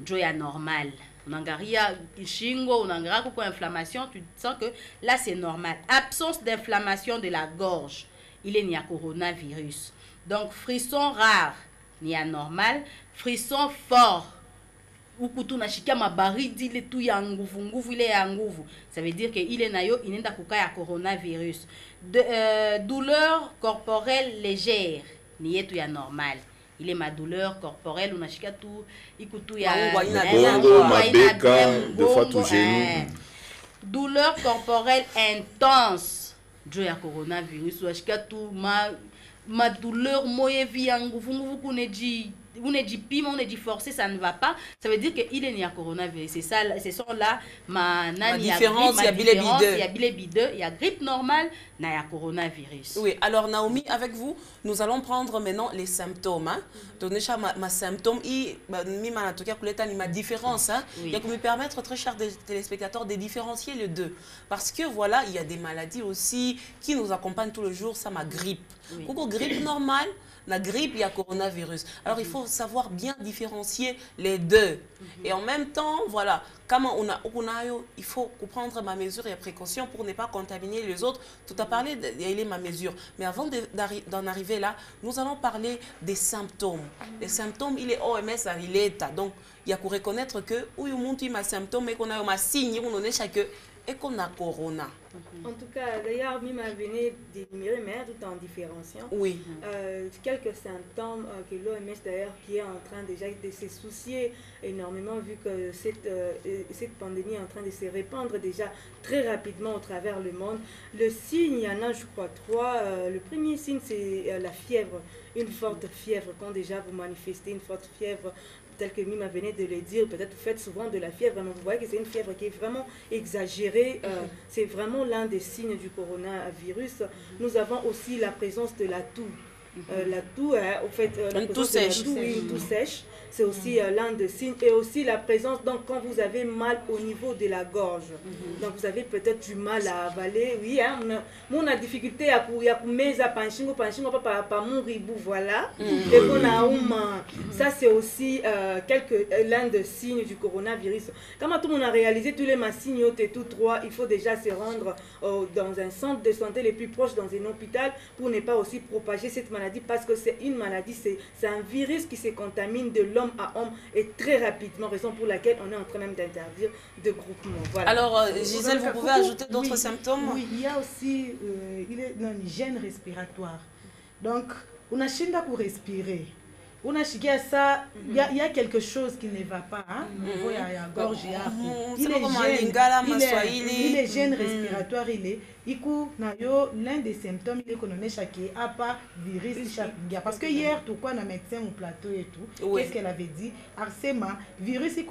Speaker 2: njo normal unangaria shingo unangaria kwa inflammation tu sens que là c'est normal absence d'inflammation de la gorge il est ni à coronavirus donc frisson rare ni à normal frisson fort ukutu nashikia mabaridi ile tu ya nguvu ile ya nguvu, ça veut dire que ile nayo inenda kuka ya coronavirus. Douleur corporelle légère ni yetu ya normal, ile ma douleur corporelle unashika tu ikutu ya
Speaker 6: bongo mabeka de fois tout genou.
Speaker 2: Douleur corporelle intense jo ya coronavirus unashika tu ma douleur moye via nguvu kuneji pima, on est dit forcé, ça ne va pas. Ça veut dire qu'il est né à coronavirus. C'est ça, ce sont là ma
Speaker 1: différence, il y a
Speaker 2: bile il y a grippe normale, il y a coronavirus.
Speaker 1: Oui, alors Naomi, avec vous, nous allons prendre maintenant les symptômes. Donc déjà, ma symptôme, ma différence, il y a que me permettre, très chers téléspectateurs, de différencier les deux. Parce que voilà, il y a des maladies aussi qui nous accompagnent tout le jour, ça ma grippe. Coucou, grippe normale, la grippe, il y a coronavirus. Alors, il faut savoir bien différencier les deux. Et en même temps, voilà, comment il faut prendre ma mesure et précaution pour ne pas contaminer les autres. Tout à parlé de ma mesure. Mais avant d'en arriver là, nous allons parler des symptômes. Les symptômes, il est OMS à l'état. Donc, il y a pour reconnaître que, oui, on a un symptôme et qu'on a un signe, on a chaque et qu'on a corona.
Speaker 7: En tout cas, d'ailleurs, Mima venait d'énumérer, mais tout en différenciant.
Speaker 1: Oui.
Speaker 7: Quelques symptômes que l'OMS d'ailleurs qui est en train déjà de se soucier énormément vu que cette pandémie est en train de se répandre déjà très rapidement au travers le monde. Le signe, il y en a je crois 3. Le premier signe c'est la fièvre, une forte fièvre. Quand déjà vous manifestez une forte fièvre, tel que Mima venait de le dire, peut-être vous faites souvent de la fièvre, mais vous voyez que c'est une fièvre qui est vraiment exagérée. C'est vraiment l'un des signes du coronavirus. Nous avons aussi la présence de la toux. La toux, au fait,
Speaker 1: une toux sèche.
Speaker 7: Une toux sèche, c'est aussi l'un des signes. Et aussi la présence, donc quand vous avez mal au niveau de la gorge, donc vous avez peut-être du mal à avaler. Oui, hein, on a difficulté à mettre à panchingo, pas mon ribou, voilà. Et on a ça c'est aussi l'un des signes du coronavirus. Quand tout le monde a réalisé tous les signes et tout trois, il faut déjà se rendre dans un centre de santé le plus proche, dans un hôpital, pour ne pas aussi propager cette maladie, parce que c'est une maladie, c'est un virus qui se contamine de l'homme à homme et très rapidement, raison pour laquelle on est en train même d'interdire de groupement. Voilà.
Speaker 1: Alors Gisèle, vous pouvez ajouter d'autres symptômes?
Speaker 4: Oui, il y a aussi l'hygiène respiratoire. Donc, on a chinda pour respirer. On a chiqué ça, il y a quelque chose qui ne va pas. Il y a la gorge, il est gène respiratoire, il est l'un des symptômes, il est qu'on a chaque à pas virus. Parce que hier, tout quoi, on a médecin au plateau et tout, qu'est-ce qu'elle avait dit? Arsema, virus, il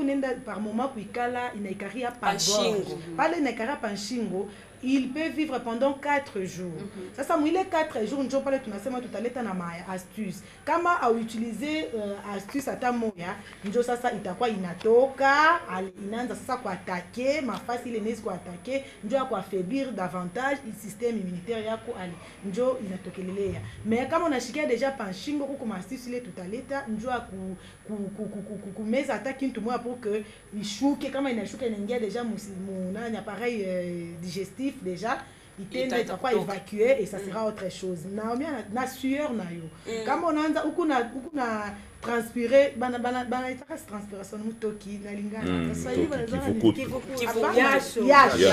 Speaker 4: par moment, il n'a qu'à pas gorge. Pas le n'a panchingo. Il peut vivre pendant 4 jours. Ça, ça il est 4 jours. Nous parlons tout à l'heure dans ma astuce. Comment à utiliser astuce à ta moya? Nous ça ça itakuwa inatoka, inaanza sasa kwa attaquer, ma face il est quoi attaquer, nous quoi affaiblir davantage le système immunitaire yako ali. Njo inatokelelea. Mais comme on a chiqué déjà panchingo comme astuce il est tout à l'heure, nous ku meza attaque une tout moi pour que il chouque comme il a chouque n'ingia déjà mon appareil digestif déjà il tend à évacuer et ça sera autre chose. Naomi na sueur na yo. Comme on a ukuna transpirer transpiration mutoki na lingana.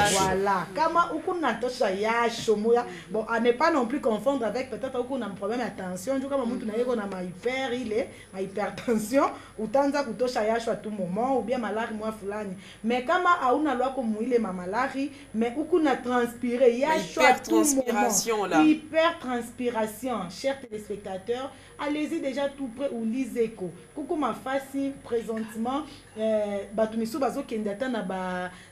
Speaker 4: Voilà. Kama ukuna tosha yasho moya. Bon, à ne pas non plus confondre avec peut-être ukuna un problème d'attention, du comme mutu na yeko na ma hypertension, utanza kutosha yasho à tout moment ou bien malari moi fulani. Mais kama hauna lwako muile ma malari, mais ukuna transpirer yasho à tout moment.
Speaker 1: Là.
Speaker 4: Hypertranspiration, chers téléspectateurs, allez-y déjà tout près ou lisez ko. Coucou ma face présentement batumisu bazo kendata na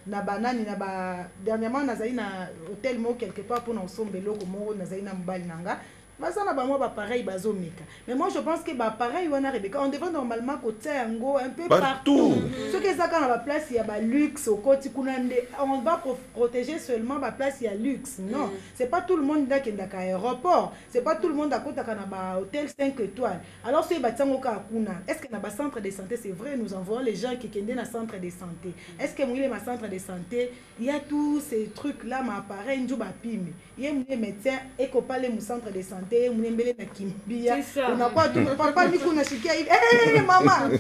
Speaker 4: banani na ba dernièrement nazali na hôtel mo quelque part pour na osombelo ko mo nazali na mbali nanga. Bazana ba moi ba pareil bazo meka. Mais moi je pense que ba pareil wana Rebecca on devrait normalement côté yango un peu partout. Ce que ça quand la place il y a ba luxe au côté kunande on va protéger seulement ba place il y a luxe. Non, c'est pas tout le monde qui est dans aéroport, c'est pas tout le monde à côté kana ba hôtel 5 étoiles. Alors c'est ba tsango ka kuna. Est-ce que na ba centre de santé c'est vrai nous envoyons les gens qui kende na centre de santé. Est-ce que moi ma centre de santé il y a tous ces trucs là ma appareil njo ba pime. Il y a médecin et ko parler mon centre de santé te munembele na kimbia
Speaker 7: C'est ça.
Speaker 4: unakuwa tu papa miko unashikia hivi mama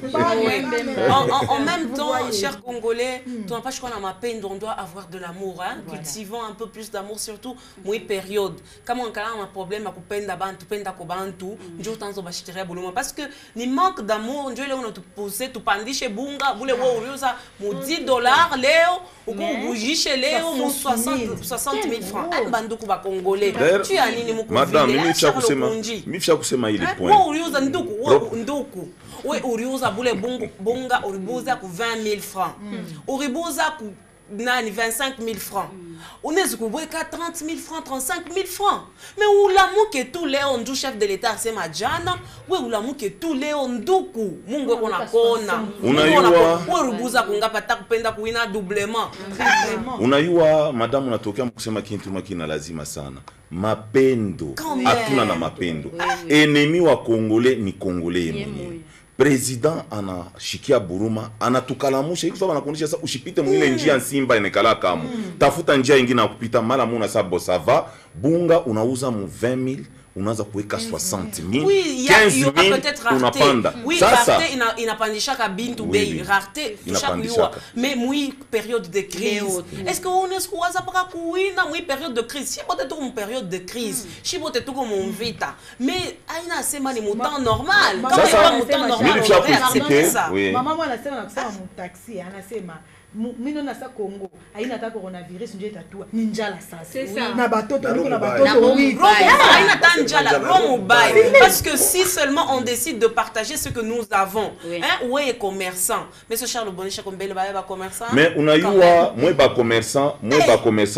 Speaker 1: En même temps, chers Congolais, tu n'as pas choisi ma peine, on doit avoir de l'amour, hein? Cultivons un peu plus d'amour, surtout moi période. Comme on a un problème à couper d'abantu, penda kobantu, Dieu t'en zo bachiteria boloma parce que ni manque d'amour, Dieu là on a tout posé, tout pandi chez Bunga, boule wo uriosa, mo $10 Léo, ou qu'on bougie chez Léo, mo 60 000 francs. Un bandu ko ba Congolais. Tu as nini mo
Speaker 6: Madame, mimi fia kusema ile point.
Speaker 1: Wo uriosa nduku, wo nduku. Oui, Uriuza boule bonga, Uribuza ku 20 000 francs. Uribuza ku 25 000 francs. On est ku 30 000 francs, 35 000 francs. Mais où l'amour que tous les ondou chef de l'État c'est Madjana, oui où l'amour que tous les ondouku, mungu kona kona.
Speaker 6: Unaiwa.
Speaker 1: Uribuza kunga pata kupenda kuina doublement.
Speaker 6: Unaiwa madame unatokea kusema kintu makina lazima sana. Mapendo. Hatuna na mapendo. Enemi wa Kongole ni Kongole mwenyewe. President anashikia Buruma anatukalamusha hivi sababu anakuonyesha sasa ushipite mwile njia nsimba inekala kama tafuta njia nyingine ya kupita mara muna sabo sava bunga unauza mu 20 000 unaanza kuweka 60 000
Speaker 1: oui,
Speaker 6: 15 000 unapanda
Speaker 1: oui,
Speaker 6: sasa
Speaker 1: inapandisha kabintu bei rareté tushakuyua mais mui période de crise est-ce que on est kuwaza paka kuina mui période de crise si bote tu une période de crise si bote tu comme on vita mais aina sema ni mutant normal quand pas mutant normal
Speaker 4: maman moi anasema na kusema mu taxi anasema mino na sa Congo aina ta coronavirus ndio itatua ninjala sasa na batoto niko na batoto oui
Speaker 1: aina ta njala romo bay parce que si seulement on décide de partager ce que nous avons hein ouais commerçant mais ce Charles Bonisha kombele ba commerçant
Speaker 6: mais unayua moi ba commerçant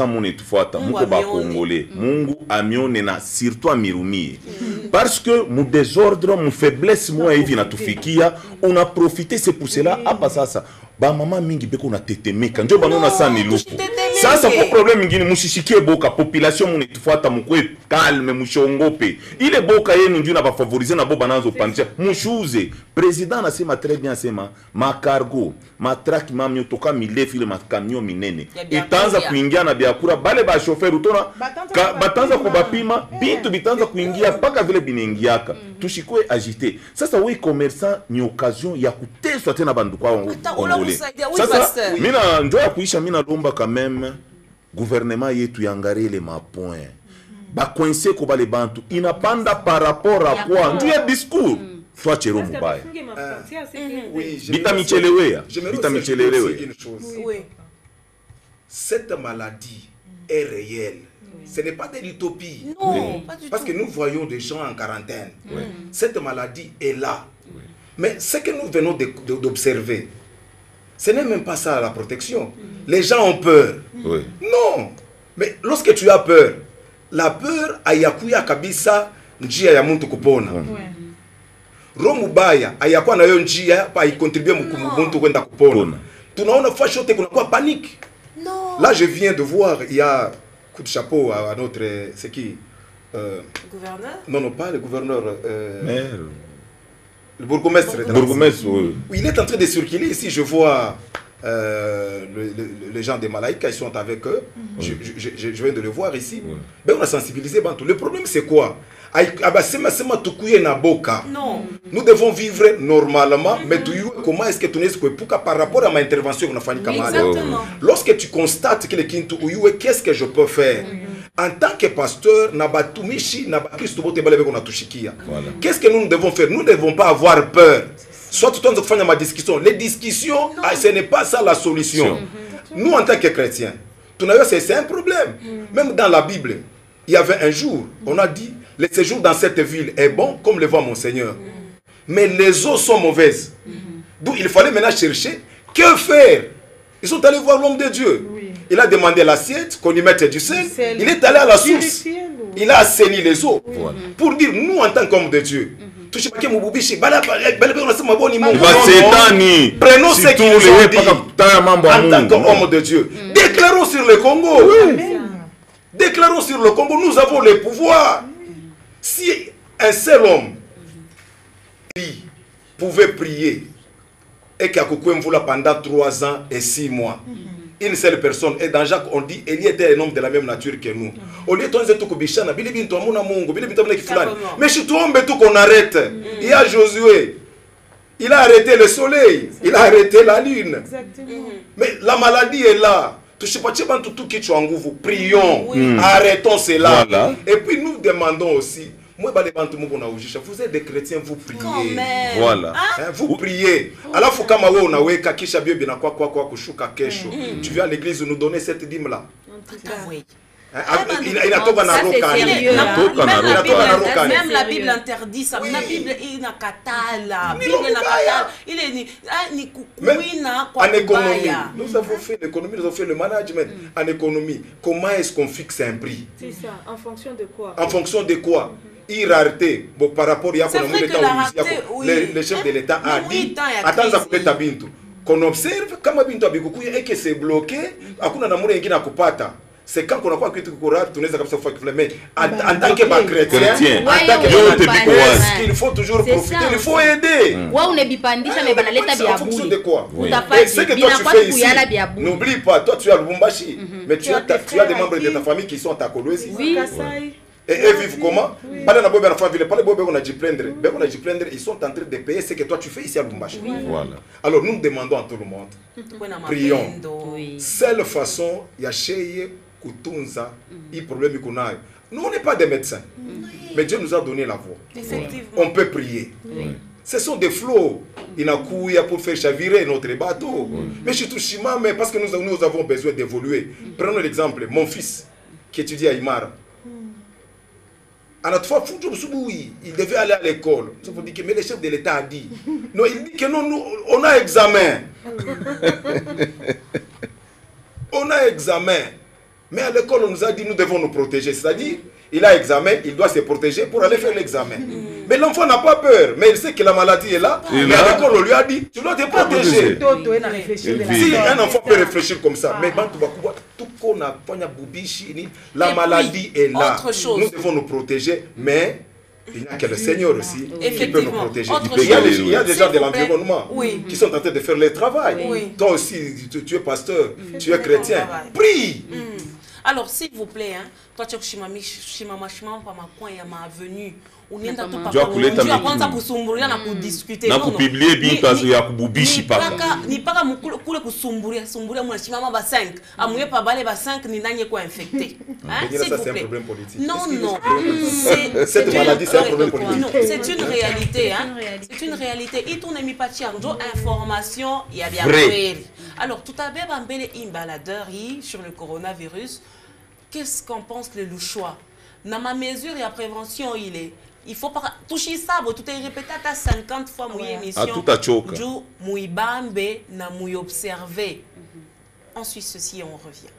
Speaker 6: mon etufuata muko ba congolais mungu amione na surtout amirumie parce que mu désordre mu faiblesse moi hivi natufikia on a profité c'est pour cela hapa sasa ba mama mingi beko na tetemeka njo banona sana luku sasa kwa problème ngine mushishikie boka population munitufuata mukwe calme mushongope ile boka yenu ndio na ba favoriser na bo bananzo pandisha mushuze president anasema très bien sema ma cargo ma truck mamyo toka milefu ile ma camion minene itaanza kuingia na biakura bale ba chauffeur utona batanza kubapima bintu bitanza kuingia paka vile binengiaka tushikwe agité sasa we commerçant ni occasion ya kuteswa tena bandu kwa sasa mina njo ya kuisha mina lomba quand même gouvernement yetu yangarile ma point ba coincer ko bale bantu inapanda par rapport à quoi ndio ya discours toi chero mubaya
Speaker 5: cette maladie est réelle. Ce n'est pas de l'utopie. Non, parce que nous voyons des gens en quarantaine. Cette maladie est là. Mais ce que nous venons d'observer, ce n'est même pas ça la protection. Les gens ont peur. Non. Mais lorsque tu as peur, la peur ayakuya kabisa njia ya muntu kupona. Romubaya ayakuwa na yo njia pa ikontribue muntu kwenda kupona. Tunaona fasho yote kuna kwa panique. Non. Là je viens de voir, il y a coup de chapeau à notre c'est qui
Speaker 1: gouverneur?
Speaker 5: Non, pas le gouverneur
Speaker 6: maire.
Speaker 5: Le bourgmestre.
Speaker 6: Oui.
Speaker 5: Il est en train de circuler ici, je vois les gens des Malaïka, ils sont avec eux. Je viens de le voir ici. Ben, on a sensibilisé Bantou. Le problème c'est quoi? Non. Nous devons vivre normalement, mais comment est-ce que tu n'es pas par rapport à ma intervention qu'on a fait lorsque tu constates que le Kintu qu'est-ce que je peux faire? En tant que pasteur, qu'est-ce que nous devons faire? Nous ne devons pas avoir peur. Soit tout le temps faire ma discussion. Les discussions, ce n'est pas ça la solution. Nous, en tant que chrétiens, c'est un problème. Même dans la Bible, il y avait un jour, on a dit, le séjour dans cette ville est bon, comme le voit mon Seigneur. Mais les eaux sont mauvaises. Donc il fallait maintenant chercher, que faire? Ils sont allés voir l'homme de Dieu. Il a demandé l'assiette, qu'on y mette du sel. Il est allé à la source. Il a assaini les eaux. Pour dire, nous, en tant qu'homme de Dieu, prenons ce qu'ils ont dit en tant qu'homme de Dieu. Déclarons sur le Congo. Déclarons sur le Congo, nous avons le pouvoir. Si un seul homme pouvait prier et qu'il a pendant 3 ans et 6 mois, une seule personne. Et dans Jacques, on dit Élie était un homme de la même nature que nous. Au lieu de dire tout kubishana, bili bintu amuna Mungu, bili bintu amuna kifulani. Mais je tombe tout qu'on arrête. Il y a Josué. Il a arrêté le soleil, il a arrêté la lune.
Speaker 4: Exactement.
Speaker 5: Mais la maladie est là. Prions, arrêtons cela. Voilà. Et puis nous demandons aussi, vous êtes des chrétiens, vous priez.
Speaker 6: Voilà.
Speaker 5: Hein, vous priez. Alors, tu viens à l'église nous donner cette dîme là.
Speaker 1: Oui.
Speaker 5: Il a tout
Speaker 1: même la Bible interdit ça. La Bible il n'a qu'à la Bible n'a qu'à il est ni kukuina
Speaker 5: en économie. Nous avons fait l'économie, nous avons fait le management en économie. Comment est-ce qu'on fixe un prix?
Speaker 7: C'est ça. En fonction de quoi?
Speaker 5: En fonction de quoi? Irarité. Bon, par rapport à le chef de l'État a dit. Attends, ça peut être bintu. Qu'on observe comment bintu abikukuya et que c'est bloqué. Akuna na mure ingine akupata. C'est quand on a quoi que tu couras, tu n'es pas ça mais en tant que chrétien, en tant que il faut toujours profiter, il faut aider.
Speaker 2: On est bipandisha mais banaleta bia
Speaker 5: boule. De quoi? Ce que toi tu fais ici, n'oublie pas, toi tu as le Lubumbashi, mais tu as des membres de ta famille qui sont à Kolwezi.
Speaker 2: Oui.
Speaker 5: Et eux vivent comment? Pas dans la famille, pas les bobés on a dû prendre. Ils sont en train de payer ce que toi tu fais ici à Lubumbashi.
Speaker 6: Voilà.
Speaker 5: Alors nous demandons à tout le monde, prions. Seule façon, il y a chez kutunza i problème kunayo. Nous on n'est pas des médecins, mais Dieu nous a donné la voix. On peut prier. Ce sont des flots. Il a couillé pour faire chavirer notre bateau. Mais je touche mais parce que nous avons besoin d'évoluer. Prenons l'exemple, mon fils qui étudie à Imara. À notre fois, il devait aller à l'école. Mais le chef de l'État a dit. Non, il dit que non, nous, on a examen. On a examen. Mais à l'école, on nous a dit nous devons nous protéger. C'est-à-dire, il a examen, il doit se protéger pour aller faire l'examen. Mais l'enfant n'a pas peur. Mais il sait que la maladie est là. Mais à l'école, on lui a dit tu dois te protéger. Si un enfant peut réfléchir comme ça, mais tout qu'on a, la maladie est là. Nous devons nous protéger, mais il n'y a que le Seigneur aussi qui peut nous protéger. Il y a des gens de l'environnement qui sont en train de faire le travail. Toi aussi, tu es pasteur, tu es chrétien. Prie.
Speaker 1: Alors, s'il vous plaît, hein, toi, tu es chimamachima, pas ma coin, ya ma avenue. On est dans tout pas. Tu as pensé pour sombrer, na pour discuter.
Speaker 6: Na pour publier bien parce qu'il y a kububishi pas.
Speaker 1: Ni pas comme kule pour sombrer, moi chimama ba 5. Amuye pas balé ba 5 ni nanye ko infecté.
Speaker 5: Hein, ça c'est un problème politique.
Speaker 1: Non, non.
Speaker 5: Cette maladie c'est un problème politique.
Speaker 1: C'est une réalité, hein. C'est une réalité. Et ton ami Pachia, information, il y a bien
Speaker 6: vrai.
Speaker 1: Alors, tout à l'heure, Bambele baladeur sur le coronavirus. Qu'est-ce qu'en pense le louchois? Dans ma mesure et la prévention, il faut pas toucher ça, tout est répété à 50 fois mon émission.
Speaker 6: À tout à choc.
Speaker 1: Du mouibambe na mouy observé. On suit ceci et on revient.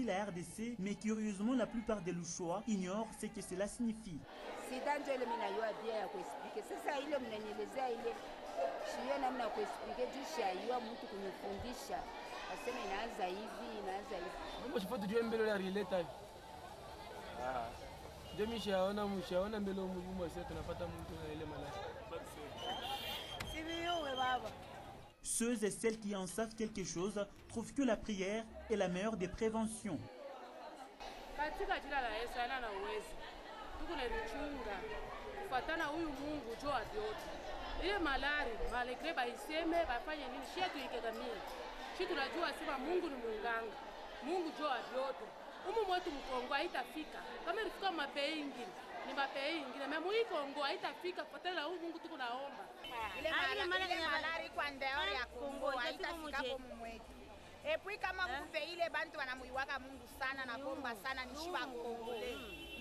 Speaker 8: La RDC, mais curieusement, la plupart des louchois ignorent ce que cela signifie. Ceux et celles qui en savent quelque chose trouvent que la prière est la meilleure des préventions.
Speaker 9: ni mapei ingine memu hii Kongo haitafika potela huu Mungu tuko naomba
Speaker 10: ile malari kwa ndeore ya Kongo haitafika kwa mwetu epui kama kupe ile bantu wanamuiwaka Mungu sana na bomba sana ni shiba Kongo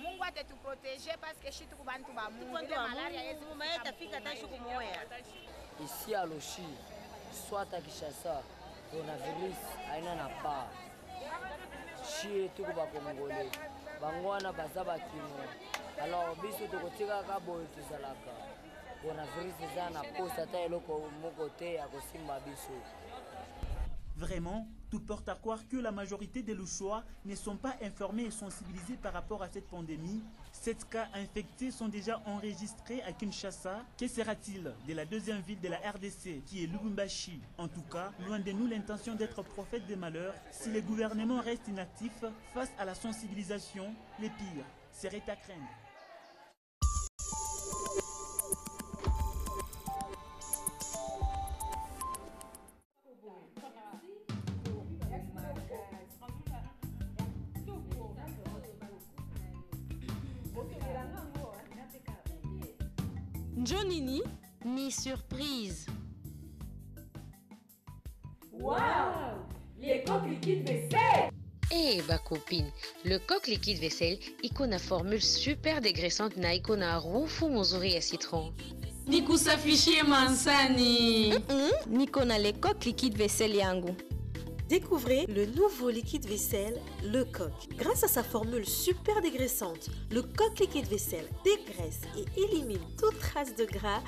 Speaker 10: Mungu atetuprotéger parce que shitu kubantu ba Mungu ile malaria yezi haitafika tashi kumoya
Speaker 11: ici à Lochi soit à Kinshasa coronavirus haina na pa shie tuko ba Kongole bangwana bazaba kimo alors biso tokotika ka boyo tuzalaka coronavirus za na posa ta eloko moko te ya kosimba biso.
Speaker 8: Vraiment, Tout porte à croire que la majorité des Louchois ne sont pas informés et sensibilisés par rapport à cette pandémie. 7 cas infectés sont déjà enregistrés à Kinshasa. Que sera-t-il de la deuxième ville de la RDC qui est Lubumbashi? En tout cas, loin de nous l'intention d'être prophète des malheurs. Si les gouvernements restent inactifs face à la sensibilisation, les pires seraient à craindre.
Speaker 12: Jonini, ni surprise.
Speaker 13: Waouh! Les coques liquides vaisselle!
Speaker 12: Eh bah copine, le coq liquide vaisselle, icône à formule super dégraissante na icône à roufu mozuri à citron.
Speaker 14: Niku s'afficher mansani.
Speaker 15: Nico na les coques liquides vaisselle yangu.
Speaker 16: Découvrez le nouveau liquide vaisselle, le coq. Grâce à sa formule super dégraissante, le coq liquide vaisselle dégraisse et élimine toute trace de gras,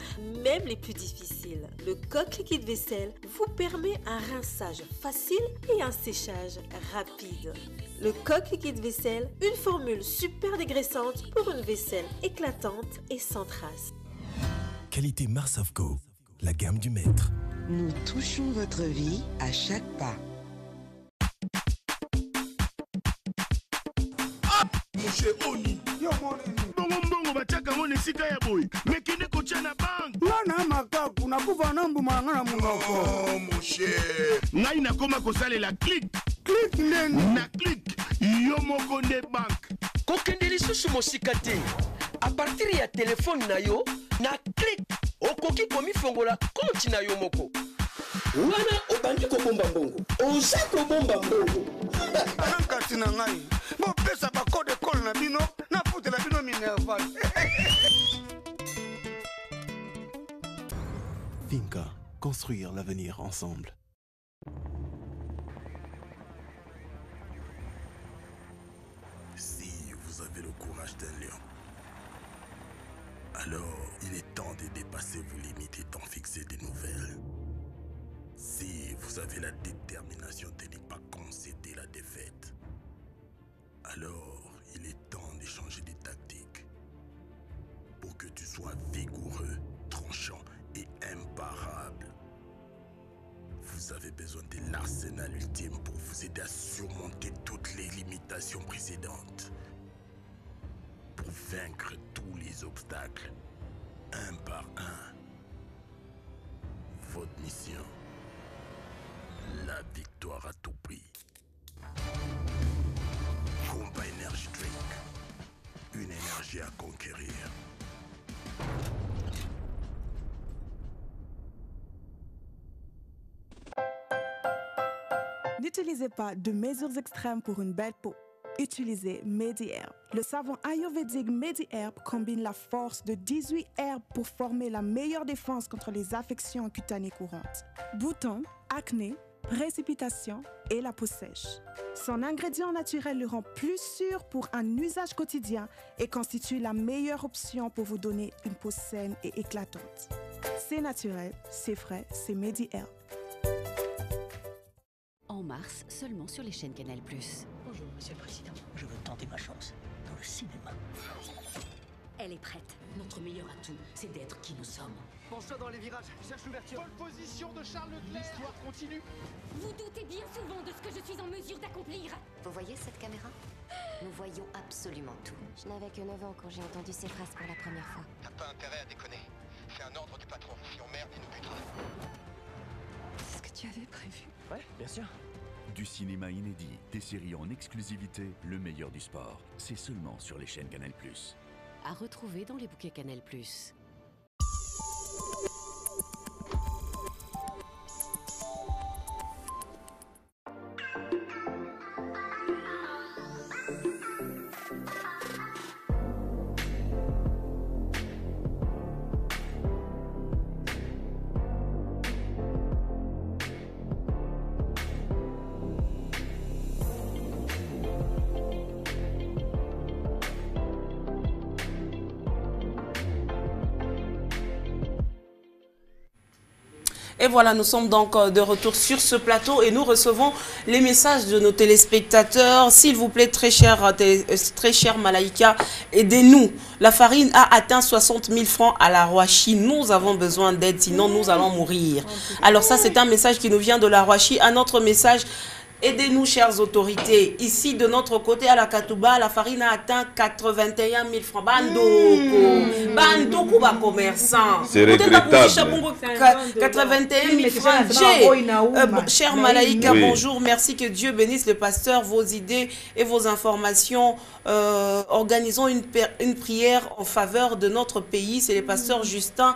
Speaker 16: même les plus difficiles. Le coq liquide vaisselle vous permet un rinçage facile et un séchage rapide. Le coq liquide vaisselle, une formule super dégraissante pour une vaisselle éclatante et sans trace.
Speaker 17: Qualité Mars of Go, la gamme du maître.
Speaker 18: Nous touchons votre vie à chaque pas.
Speaker 19: Moshe Oni bongo bachaka ngone sika ya boy mekinde kocha na bank
Speaker 20: wana makaku nakuva nambu mangana munoko
Speaker 19: oh Moshe ngai nakoma kosalela click
Speaker 20: ndeni
Speaker 19: na click yo moko ne bank
Speaker 21: kokende lisusu mosika te a partir ya telefone na yo na click okoki komifongola konti na yo moko wana obandi kobomba mbongo oza kobomba mbongo
Speaker 20: nankati na ngai bopesa bakode ekole na bino nafutela bino minerval.
Speaker 17: Finca, construire l'avenir ensemble.
Speaker 3: Si vous avez le courage d'un lion, alors il est temps de dépasser vos limites et d'en fixer des nouvelles. Si vous avez la détermination de ne pas concéder la défaite, alors il est temps de changer de tactique pour que tu sois vigoureux, tranchant et imparable. Vous avez besoin de l'arsenal ultime pour vous aider à surmonter toutes les limitations précédentes. Pour vaincre tous les obstacles, un par un. Votre mission, la victoire à tout prix. Combat Energy Drink, une énergie à conquérir.
Speaker 22: N'utilisez pas de mesures extrêmes pour une belle peau. Utilisez MediHerb. Le savon ayurvédique MediHerb combine la force de 18 herbes pour former la meilleure défense contre les affections cutanées courantes. Boutons, acné, précipitation et la peau sèche. Son ingrédient naturel le rend plus sûr pour un usage quotidien et constitue la meilleure option pour vous donner une peau saine et éclatante. C'est naturel, c'est frais, c'est MediHerb.
Speaker 23: En mars, seulement sur les chaînes Canal+.
Speaker 24: Bonjour, Monsieur le Président. Je veux tenter ma chance dans le cinéma.
Speaker 23: Elle est prête. Notre meilleur atout, c'est d'être qui nous sommes.
Speaker 25: Penche-toi dans les virages, cherche l'ouverture.
Speaker 26: Pole position de Charles Leclerc. L'histoire continue.
Speaker 27: Vous doutez bien souvent de ce que je suis en mesure d'accomplir.
Speaker 28: Vous voyez cette caméra? Nous voyons absolument tout.
Speaker 29: Je n'avais que 9 ans quand j'ai entendu ces phrases pour la première fois.
Speaker 25: T'as pas intérêt à déconner. C'est un ordre du patron. Si on merde, il nous butera.
Speaker 29: C'est ce que tu avais prévu?
Speaker 25: Ouais, bien sûr.
Speaker 30: Du cinéma inédit, des séries en exclusivité, le meilleur du sport. C'est seulement sur les chaînes Canal+.
Speaker 23: À retrouver dans les bouquets Canal+.
Speaker 14: Et voilà, nous sommes donc de retour sur ce plateau et nous recevons les messages de nos téléspectateurs. S'il vous plaît, très cher Malaika, aidez-nous. La farine a atteint 60 000 francs à la Roachi. Nous avons besoin d'aide, sinon nous allons mourir. Alors ça, c'est un message qui nous vient de la Roachi. Un autre message... Aidez-nous, chères autorités. Ici, de notre côté, à la Katouba, la farine a atteint 81 000 francs. Bandoko, commerçant.
Speaker 1: C'est regrettable.
Speaker 14: 81 000 francs. Cher Malaïka,
Speaker 1: oui.
Speaker 14: Bonjour. Merci, que Dieu bénisse le pasteur, vos idées et vos informations. Organisons une prière en faveur de notre pays. C'est le pasteur Justin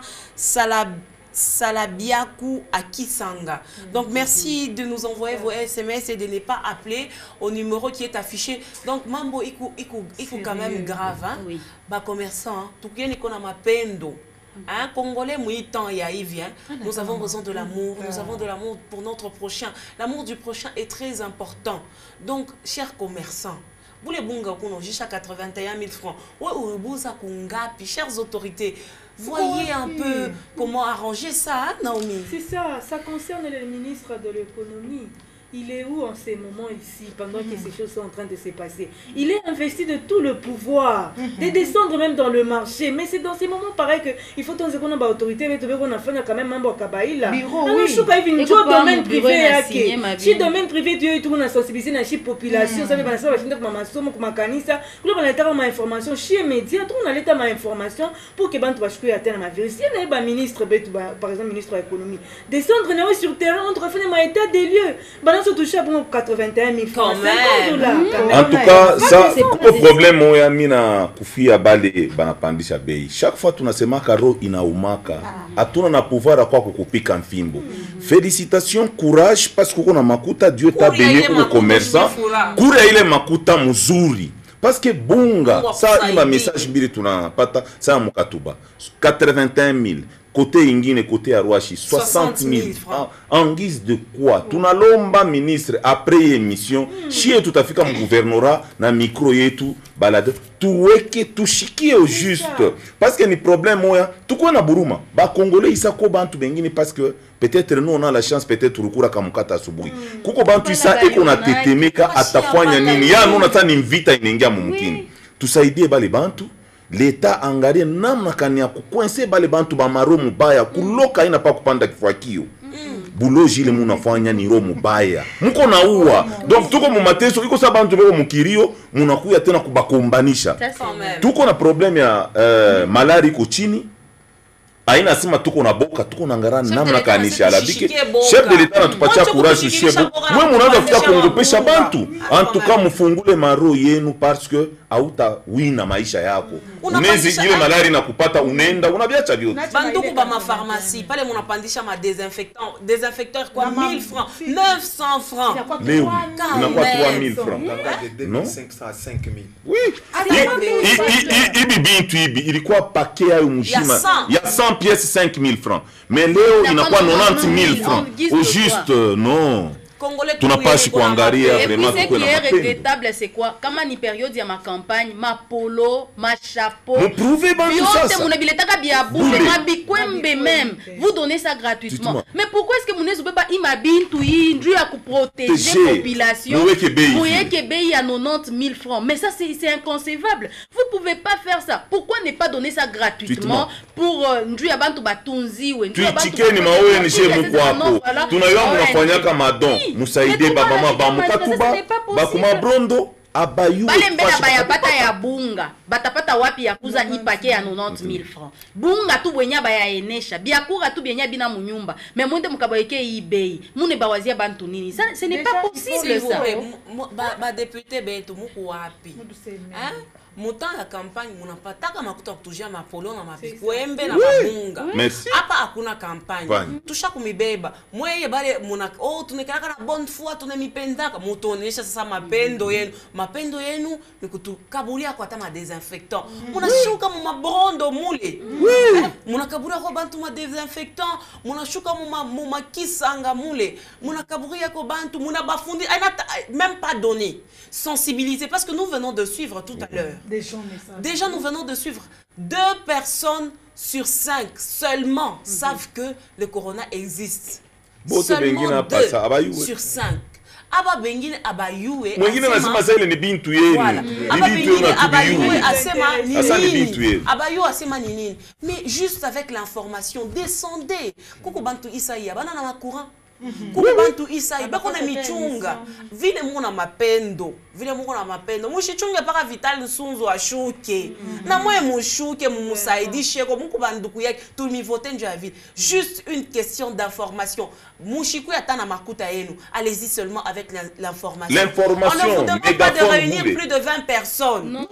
Speaker 14: Salabiakou à Kisanga. Donc merci de nous envoyer vos SMS et de ne pas appeler au numéro qui est affiché. Donc mambo iku quand même grave hein. Oui. Bah commerçant tout bien qu'on a ma pendo. Hein, Congolais mouitan et aïvien. Nous avons besoin de l'amour. Nous avons de l'amour pour notre prochain. L'amour du prochain est très important. Donc chers commerçants, vous les bunga qu'on a jusqu'à 81 000 francs. Chères autorités, voyez un peu comment arranger ça, hein, Naomi.
Speaker 2: C'est ça, ça concerne le ministre de l'économie. Il est où en ces moments ici, pendant que ces choses sont en train de se passer? Il est investi de tout le pouvoir, de descendre même dans le marché. Mais c'est dans ces moments pareils qu'il faut qu'on ait une autorité, mais on a fait quand même un bon kabaïla. Je suis pas une domaine privé. Si domaine privé, tu es tout le monde sensibilisé dans la population, ça veut dire que ça va information chez les médias, on a l'état d'information pour que les gens atteignent ma vérité. Si il y a un ministre, par exemple, ministre de l'économie, descendre sur le terrain, on doit faire un état des lieux. Se toucher à 81 000 francs.
Speaker 1: En tout cas, ça, le problème, on a mis na kufi à balé, banapandisha bei. Chaque fois, tu n'as sema karo inaumaka. A tout na pouvoir à quoi kukupi kanfimbo. Félicitations, courage, parce qu'on a makuta, Dieu t'a béni pour le commerçant. Kouria ile makuta muzuri. Parce que bunga, ça, il m'a message biri tuna pata, ça mukatuba. 81 000. Côté Ingine, côté Arouachi, 60 000 francs. En guise de quoi? Tunalomba ministre, après émission, chier tout à fait comme gouvernorat, na micro et tout, balade, tout weke, tout chiquier au juste. Parce que les problèmes, tout quoi na Buruma, ba Congolais, isa ko bantu bengine, parce que peut-être nous on a la chance, peut-être Rukura Kamukata Subui. Kuko bantu isa, et qu'on a tetemeka, atafanya nini, ya nous nata nimvita inengia mumkini. Tout ça idée, ba les bantu. L'État angalie namna kania kukwese bale bantu ba maro mubaya kuloka ina pa kupanda kifua kio. Bulo jile munafanya ni ro mubaya. Muko na uwa. Donc tuko mu mateso iko sa bantu beko mukirio munakuya tena kubakombanisha. Tuko na problème ya malari ko chini. Aina sima tuko na boka tuko na ngara namna kanisha alabike. Chef de l'État natupatia courage shebo. Mwe munaanza fika kuongopesha bantu. En tout cas mufungule maro yenu parce que auta wina maisha yako. Unezi ile malari na kupata unaenda unabiacha vyote.
Speaker 14: Banduku ba ma pharmacie, pale munapandisha ma désinfecteur quoi 1000 francs, 900 francs.
Speaker 1: Leo unakuwa 3000 francs.
Speaker 4: De 2500 à 5000.
Speaker 1: Oui. Ibi bintu ibi ilikuwa paquet ya mjima. Il y a 100 pièces 5000 francs. Mais leo inakuwa 90 000 francs. Au juste non. Tu n'as pas su kuangalia vraiment.
Speaker 5: Et puis ce qui est regrettable, c'est quoi? Comme une période de ma campagne, ma polo, ma chapeau,
Speaker 1: vous prouvez bien tout ça.
Speaker 5: Même. Vous donnez ça gratuitement. Mais pourquoi est-ce que mon ne peut pas imabine tout y à protéger la population? Vous voyez que il à 90 000 francs. Mais ça c'est inconcevable. Vous pouvez pas faire ça. Pourquoi ne pas donner ça gratuitement pour Ndru ya bantu batunzi ou
Speaker 1: Ndru ya bantu batunzi? Tu ma ONG mkwako. Tunayua mnafanyaka madon. Musaide babama bamukatuba bakuma brondo abayu
Speaker 5: bale mbela baya pata ya bunga batapata wapi ya kuza ipake ya 90 000 francs bunga tu bwenya baya enesha biakura tu benya bina munyumba mais mwende mukaboyeke ibei mune bawazia bantu nini ça ce n'est pas possible ça
Speaker 14: ba député betu muku wapi hein Moutant la campagne, mon pataka makuta kutujia mapolo na mabikwembe na mabunga. Hapa hakuna campagne. Tusha kumibeba. Mweye bale muna tunekalaka na bonne foi tunemipendaka. Mutonesha sasa mapendo yenu. Mapendo yenu ni kutukabulia kwa tama désinfectant. Munashuka mu mabrondo mule. Munakabulia kwa bantu ma désinfectant. Munashuka mu makisanga mule. Munakabulia kwa bantu munabafundi même pas donné sensibiliser parce que nous venons de suivre tout à l'heure. Déjà, nous venons de suivre 2 personnes sur 5 seulement savent que le corona existe. Seulement 2 sur 5. Aba bengine abayue
Speaker 1: mwingine lazima sasa ile ni bintu yenu
Speaker 14: aba bengine abayue asema nini abayue asema nini mais juste avec l'information descendez kuko bantu isaia bana na courant kuko bantu isaia bako na michunga vile mungu na mapendo mushichunge paka Vital Nsunzu ashuke na mwe mushuke mumusaidishe ko muko banduku yake tumivote nje ya ville juste une question d'information mushiku yatana makuta yenu allez-y seulement avec l'information.
Speaker 1: L'information.
Speaker 14: On ne vous demande pas de réunir plus de 20 personnes. Non.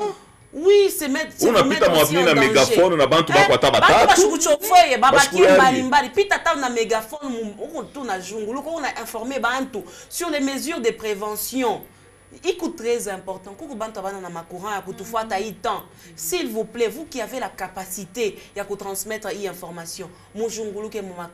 Speaker 14: Oui, c'est mettre aussi en danger.
Speaker 1: Mégaphone na bantu bako atabata.
Speaker 14: Bashukuchofoye babaki mbali pita ta na mégaphone on na jungulu ko on a informé bantu sur les mesures de prévention. Il coûte très important. S'il vous plaît, vous qui avez la capacité de transmettre l'information, mon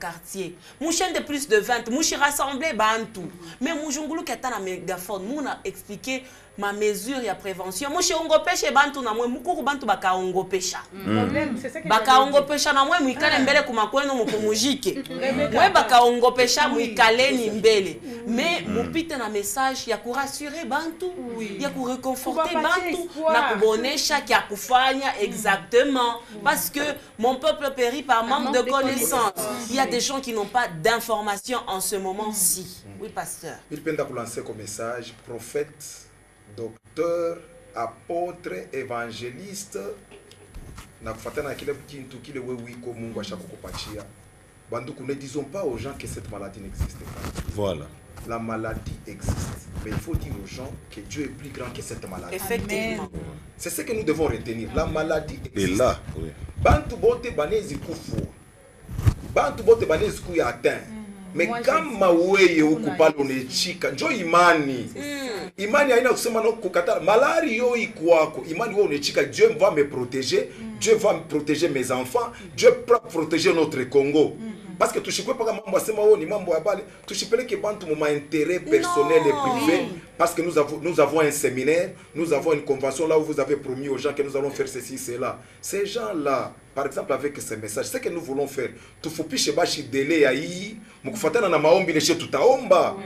Speaker 14: quartier, mon chaîne de plus de 20, mon rassemblé bantu. Mais mon jungulu qui est un mégaphone, nous a expliqué ma mesure et la prévention. Moi, je suis pêche bantu na moi, mukuru bantu baka ongo pesha. Baka ongo pesha na moi, muikale mbele kumakwenu mupumujike. Moi baka ongo pesha muikale ni mbele. Mais mupite na message ya kurassurer bantu, ya kureconforter bantu, na kubonesha kia kufanya exactement. Parce que mon peuple périt par manque de connaissances. Il y a des gens qui n'ont pas d'informations en ce moment-ci. Oui, pasteur.
Speaker 4: Il peut lancer comme message prophète, docteur, apôtre, évangéliste. Ne disons pas aux gens que cette maladie n'existe pas.
Speaker 1: Voilà.
Speaker 4: La maladie existe. Mais il faut dire aux gens que Dieu est plus grand que cette maladie.
Speaker 14: Effectivement.
Speaker 4: C'est ce que nous devons retenir. La maladie existe.
Speaker 1: Et là, oui.
Speaker 4: Bantu bote banezi kufu. Bantu bote banezi kuya atteint. Mais kama wewe ukupala unechika, njo imani. Imani haina kusema no kukata. Malari yo ikuwako. Imani wewe unechika, Dieu va me protéger. Dieu va me protéger mes enfants. Dieu va protéger notre Congo. Parce que tushikwe paka mambo asema wao ni mambo ya bale, tushipeleke bantu mu intérêt personnel et privé parce que nous avons un séminaire, nous avons une convention là où vous avez promis aux gens que nous allons faire ceci cela. Ces gens-là, par exemple avec ces messages, ce que nous voulons faire, tufupishe bashi délai ya hii, mkufatana na maombi leshe tutaomba.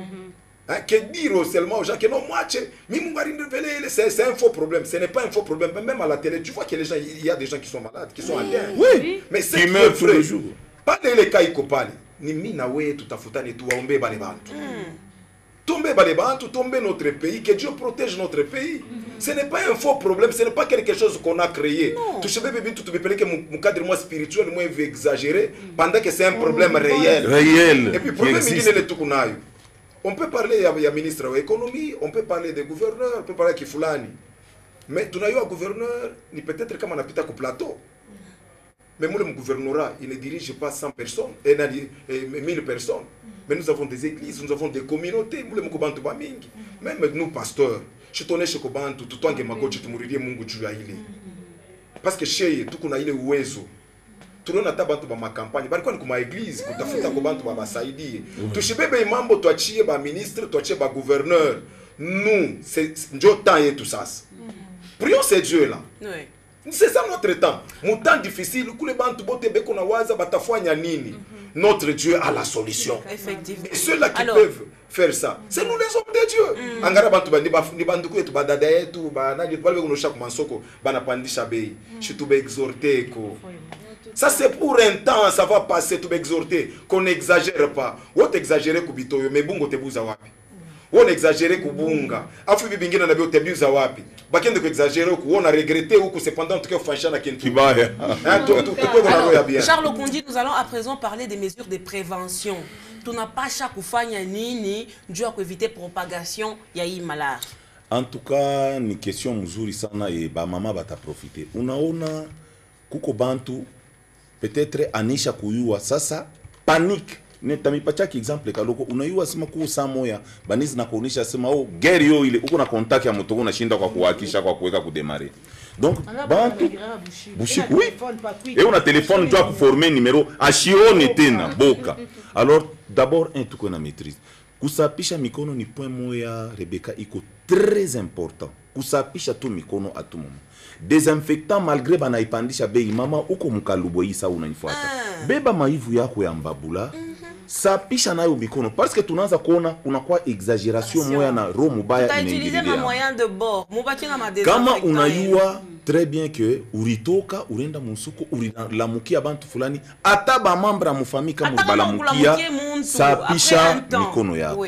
Speaker 4: Que dire seulement aux gens que non, moi, c'est un faux problème. Ce n'est pas un faux problème. Même à la télé, tu vois que les gens, il y a des gens qui sont malades, qui sont atteints.
Speaker 1: Oui,
Speaker 4: mais c'est
Speaker 1: qui meurent tous les jours.
Speaker 4: Pas de les cas ikopali. Ni mina we tutafutani tuwaombe bale bantu. Tomber bale bantu, tomber notre pays, que Dieu protège notre pays. Ce n'est pas un faux problème, ce n'est pas quelque chose qu'on a créé. Tout ce bébé tout que mon cadre moi spirituel moi exagéré pendant que c'est un problème réel.
Speaker 1: Réel.
Speaker 4: Et puis problème est tout qu'on a eu. On peut parler à ministre de l'économie, on peut parler des gouverneurs, on peut parler à Kifulani. Mais tu n'as eu un gouverneur, ni peut-être comme on a pita au plateau. Mais moi, le gouvernorat, il ne dirige pas 100 personnes, 1000 personnes. Mais nous avons des églises, nous avons des communautés. Même nous, pasteurs, je t'en ai chez Kobantu, tout le temps que tu mourirais, Mungu Juaïle. Parce que chez tout qu'on a eu Ouezo. Tout le monde a tabantu dans ma campagne. Par contre, comme église, quand tu as fait Kobantu, tu as saïdi. Tu sais, bébé, mambo, tu as chié, ministre, tu as chié, gouverneur. Nous, c'est Dieu temps et tout ça. Prions ces dieux-là. C'est ça notre temps. Mon temps difficile, notre Dieu a la solution.
Speaker 14: Effectivement.
Speaker 4: Et ceux-là qui peuvent faire ça, c'est nous les hommes de Dieu. Ça c'est pour un temps, ça va passer, tu exhorter, qu'on n'exagère pas. On exagère kubitoyo, mais bungo te buza wapi. On exagère kubunga. Afu bibingina na biote buza wapi. Bakende ko exagérer ko on a regretté ou que cependant tout cas fâché na kentu.
Speaker 14: Charles Okondi, nous allons à présent parler des mesures de prévention. Tu n'as pas chaque kufanya nini Dieu a éviter propagation ya hii malari.
Speaker 1: En tout cas, ni question mzuri sana et ba mama bata profiter. Unaona kuko bantu peut-être anisha kuyua sasa panique. Netamipacha exemple kaloko unayua sema ku samoya banizi na kuonisha sema oh gari yo ile uko na contact ya moto unashinda kwa kuhakisha kwa kuweka kudemare. Donc bantu bushi oui et on a téléphone doit pour former numéro ashione tena boka. Alors d'abord un tout qu'on a maîtrise. Kusapisha mikono ni point moya Rebecca iko très important. kusapisha tu mikono atu mama. Desinfectant malgré banaipandisha bei mama uko mkalubo isa unanifuata. Beba maivu yako ya mbabula. Sapisha nayo mikono parce que tunaanza kuona kunakuwa exagération moya na roho mubaya
Speaker 14: inaingilia. Moyen de bord. Mubaki na ma
Speaker 1: kama unayua très bien que uritoka urenda musuko urilamukia bantu fulani ata ba membres mu famille kama balamukia sapisha mikono yako.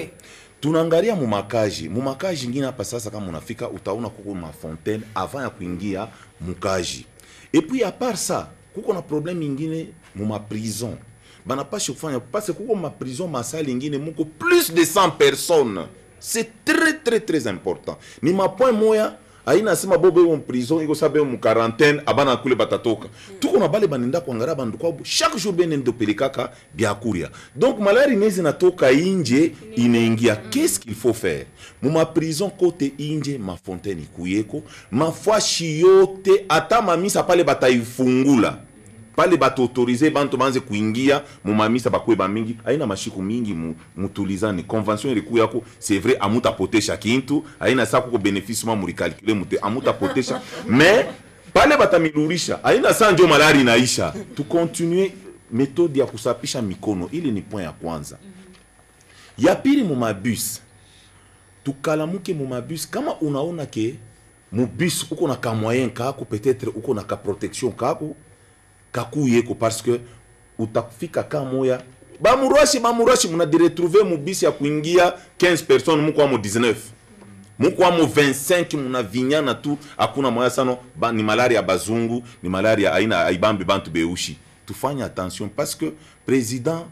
Speaker 1: Tunaangalia mumakaji ngine hapa sasa kama unafika utaona kuko ma fontaine avant ya kuingia mukaji. Et puis à part ça kuko na problème nyingine mu prison. Banapashi kufanya parce que kuko ma prison masali ngine muko plus de 100 personnes. C'est très important. Ni ma point moya aina sema bobe en prison iko sabe mu quarantaine abana kule batatoka. Tuko na bale banenda kuangara bandu kwa chaque jour benendo pelikaka biakuria. Donc malari nezi natoka inje inaingia. Qu'est-ce qu'il faut faire? Mu ma prison côté inje ma fontaine kuyeko, ma fashi yote ata mamisa pale bataifungula. Pale bato autoriser bantu banze kuingia mu mamisa bakwe ba mingi aina mashiku mingi mutulizani convention iliku yako c'est vrai amuta potesha kintu aina sa kuko bénéfice ma muri calculer mute amuta potesha mais pale batamilurisha aina sa ndio malari inaisha tu continuer méthode ya kusapisha mikono ili ni point ya kwanza. Ya pili mu mabus tukalamuke mu mabus kama unaona ke mu bus uko na ka moyen kako peut-être uko na ka protection kako kakuyeko parce que utakufika kama moya bamurashi muna de retrouver mu bisi ya kuingia 15 personnes muko amo 19 muko amo 25 muna vinyana tu hakuna moya sano ni malaria bazungu ni malaria aina aibambe bantu beushi. Tufanye attention parce que président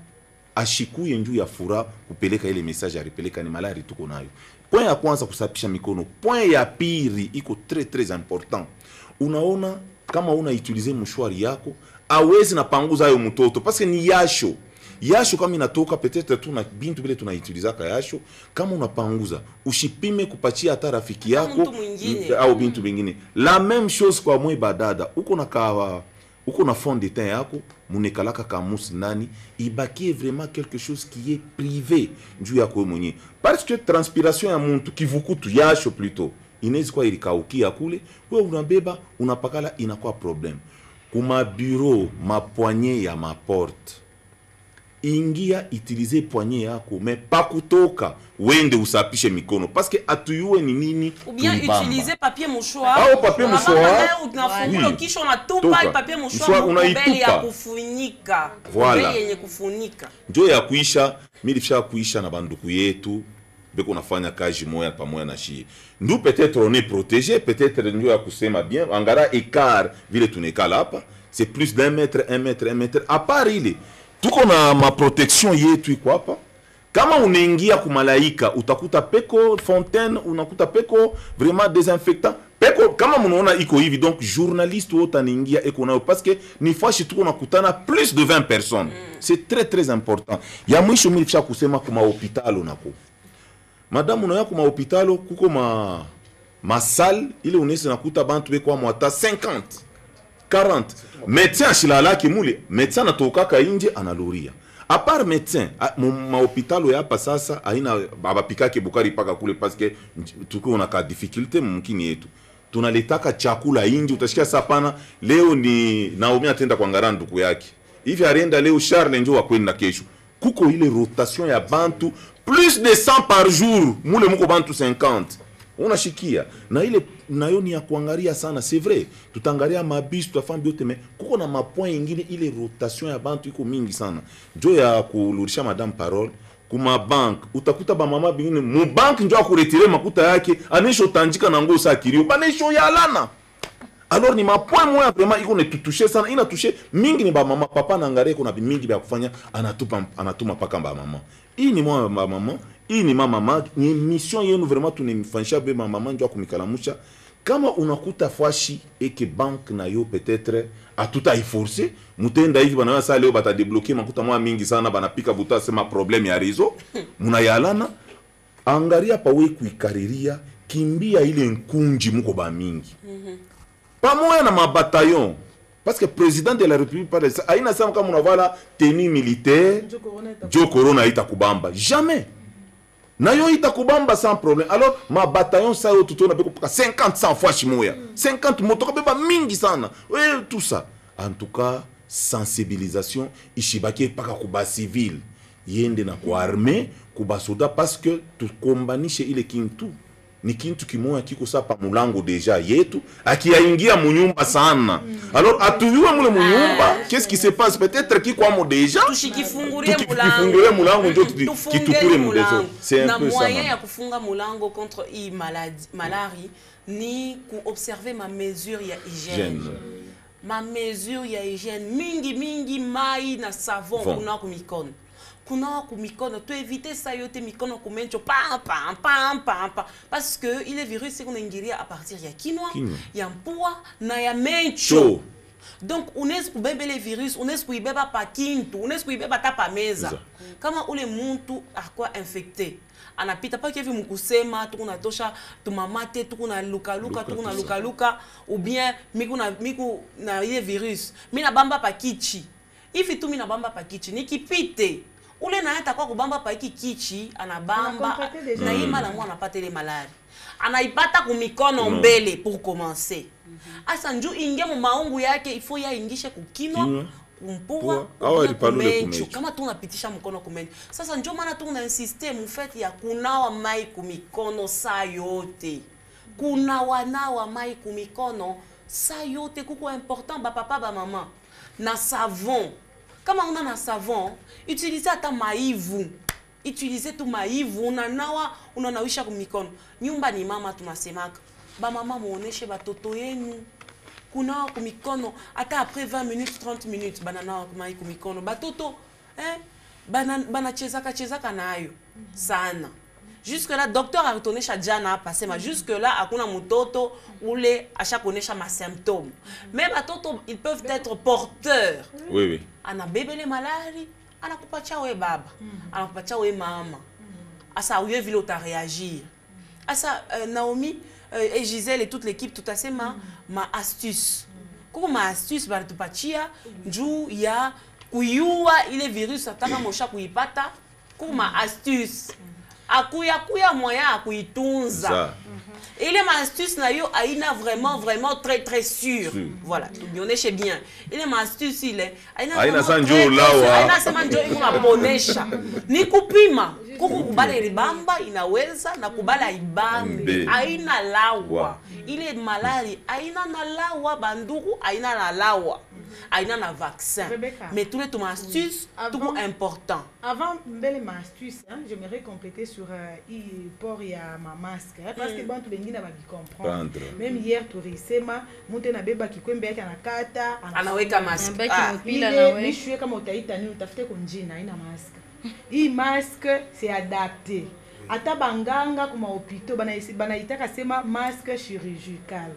Speaker 1: ashikuye njuu ya fura kupeleka ile message aripeleka ni malaria tuko nayo. Point ya kwanza kusapisha mikono. Point ya pili iko très important. Unaona kama una utiliser mshwari yako awezi na panguza hayo mtoto parce que ni yasho kama inatoka peut-être tu na bintu bile tunautiliza ka yasho kama unapanguza ushipime kupachia hata rafiki yako au bintu bingine. La même chose kwa mwe badada uko na fond de teint yako munekalaka kamusi nani ibakie vraiment quelque chose qui est privé njuu yako mwenye parce que transpiration ya muntu kivukutu yasho plutôt inezi kwa ilikaukia kule wewe unabeba unapakala inakuwa problem. Kuma bureau ma poignée ya ma porte ingia utiliser poignée yako mais pas kutoka wende usapishe mikono parce que atuyue ni nini
Speaker 14: ou bien utiliser papier mouchoir
Speaker 1: au papier mouchoir
Speaker 14: unafungula kisha unatupa papier mouchoir mbele ya kufunika
Speaker 1: voilà
Speaker 14: yenye kufunika
Speaker 1: ndio ya kuisha milifisha kuisha na banduku yetu beko nafanya kazi moya pamoja na shie ndu peut-être on est protégé peut-être ndio ya kusema bien angara écart vile tunekala hapa c'est plus d'un mètre à part ile tuko na ma protection yetu iko hapa kama unaingia kumalaika utakuta peko fontaine unakuta peko vraiment désinfectant peko kama mnaona iko hivi donc journaliste wote anaingia eko nao parce que ni fashi tuko nakutana plus de 20 personnes c'est très important. Ya mwisho mimi nisha kusema kuma hospitalo nako madame unayo kuma hospitalo kuko ma salle ile unaweza nakuta bantu beko mwata 50 40 médecin shilala kimule médecin natokaka inje analuria à part médecin ma hôpitalo ya hapa sasa aina babapikake bukari paka kule parce que tuko na ka difficulté mumkini yetu tunaletaka chakula inje utashikia sapana leo ni Naomi atenda kwa ngara nduku yake hivi arenda leo Charles njo wakwenda kesho kuko ile rotation ya bantu plus de 100 par jour mule muko bantu 50 unashikia na ile nayo ni ya kuangalia sana c'est vrai tutangalia mabisi tutafanya biote mais kuko na mapoint ingine ile rotation ya bantu iko mingi sana njo ya kulurisha madame parole kuma bank utakuta ba mama bingine mu bank njo akuretire makuta yake anisho tanjika na ngosa kirio banisho yalana alors ni mapoint moya vraiment iko ne tutoucher sana ina toucher mingi ni ba mama papa na ngare kuna mingi bya kufanya anatuma paka ba mama hii ni mwa ba mama hii ni mama ni mission yenu vraiment tunimfanisha be mama ndio kumikalamusha kama unakuta fashi eke bank na yo peut-être atuta iforcer mutenda hivi bana sasa leo bata débloquer makuta mwa mingi sana banapika buta sema problème ya réseau munayalana angaria pawe kuikariria kimbia ile nkunji muko ba mingi pamoja na mabataillon parce que président de la république parle ça aina sama kama unavala tenue militaire jo corona itakubamba jamais nayo itakubamba sans problème. Alors ma bataillon ça yo tutona beko 50 100 fois chimoya 50 moto beba mingi sana tout ça. En tout cas sensibilisation ishibaki paka kuba civil yende na kwa armée kuba soda parce que tukombanishe ile kintu ni kintu kimoya kiko sapa mulango deja yetu akiyaingia munyumba sana. Alors atuyuwe mule munyumba qu'est-ce qui se passe peut-être kiko amo deja
Speaker 14: tukifungulie
Speaker 1: mulango ndio kitukure mudezo. C'est un peu ça.
Speaker 14: Moyen ya kufunga mulango contre hii maladie ni ku observer ma mesure ya hygiène. Ma mesure ya hygiène mingi mai na savon kuna kumikono. Kuna kumikono to éviter ça yote mikono kumencho pa parce que il est virus c'est qu'on ingiria à partir ya kinwa ya mpua na ya mencho. Donc unaweza kubebele virus, unaweza kuibeba pa kintu, unaweza kuibeba ta meza. Kama ule muntu akwa infecté anapita pa hivi mkusema tukunatosha tumamate tukuna luka ou bien miku na ile virus mina bamba pa kichi hivi tu mina bamba pa kichi nikipite ule na hata kwa kubamba pa kichi anabamba na hii mala mwana anapata ile malaria anaipata kumikono mbele pour commencer asa nju ingia mu maungu yake ifo ya ingishe kukinwa kumpua kumencho kama tunapitisha mkono kumencho. Sasa ndio maana tuna insiste mufeti ya kunawa mai kumikono saa yote. Kunawa mai kumikono saa yote kuko important ba papa ba mama. Na savon. Kama una na savon, utilisez ata maivu. Utilisez tu maivu unanawisha kumikono. Nyumba ni mama tunasemaka. Ba mama muoneshe batoto yenu. Kuna kumikono ata après 20 minutes 30 minutes banana mai kumikono batoto bana chezaka nayo sana. Jusque là docteur a retourné chez Jana passé mais jusque là akuna mutoto ule acha konesha ma symptômes. Mais batoto ils peuvent être porteurs.
Speaker 1: Oui.
Speaker 14: Ana bebele malari, ana kupacha we baba, ana kupacha we mama. Asa uye vile uta réagir. Asa Naomi et Gisèle et toute l'équipe tout à fait ma astuce. Comment ma astuce va te pachia njou ya kuyua ile virus ataka mosha kuipata comment ma astuce akuya moyen akuitunza. Ile ma astuce na yo aina vraiment très sûr. Voilà, on est chez bien. Ile ma astuce ile
Speaker 1: aina sanjo lawa.
Speaker 14: Aina sema njo inabonesha. Ni kupima. Kuku kubala ilibamba inaweza na kubala ibambe. Aina lawa. Ile malari aina na lawa banduku aina na lawa. Aina na vaccin. Mais tous les astuces tout important.
Speaker 2: Avant mbele ma astuce, j'aimerais compléter sur port ya ma masque parce que bantu bengi na babi comprendre. Même hier tourisema mute na beba kikwembe yake anakata
Speaker 14: anaweka masque.
Speaker 2: Ni shwe kama utaita ni utafute kunjina ina masque. Hii masque c'est adapté. Ata banganga kuma hôpitaux banaitaka sema masque chirurgical.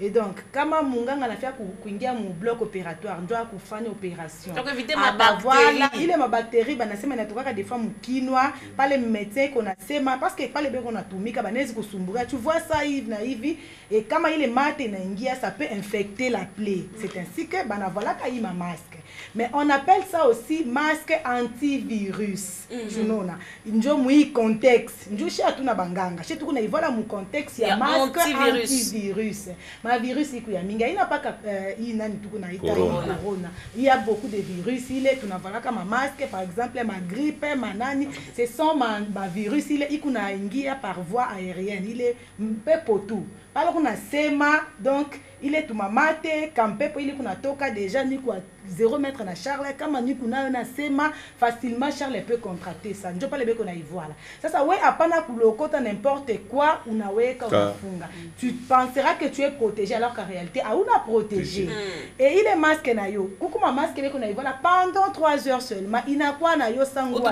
Speaker 2: Et donc, kama munganga anafia kuingia mu bloc opératoire, ndio akufanya opération.
Speaker 14: Donc éviter ma bactérie.
Speaker 2: Voilà, ile ma bactérie banasema inatoka des fois mkinwa, pale médecin konasema parce que pale beko natumika banezi kusumbura. Tu vois ça hivi na hivi et kama ile mate inaingia ça peut infecter la plaie. C'est ainsi que bana voilà ka ma masque. Mais on appelle ça aussi masque antivirus. Junona. Njo mui contexte. Njo shi atuna banganga. Shi tukuna ivola mu contexte ya masque antivirus. Ma virus iku ya minga ina paka nani tukuna ita corona. Il y a beaucoup de virus, il est tunavala kama masque par exemple ma grippe, ma nani, ce sont ma virus il est ikuna ingia par voie aérienne, il est pepotu. Alors on a sema donc il est tout mamate kampepo il kuna toka déjà ni kwa 0 mètre na Charles kama ni kuna na sema facilement Charles peut contracter ça ndio pale beko na ivoila sasa we hapana kulokota n'importe quoi unaweka unafunga tu penseras que tu es protégé alors qu'en réalité hauna protégé et il est masque na yo kukuma masque beko na ivoila pendant 3 heures seulement inakuwa na yo sango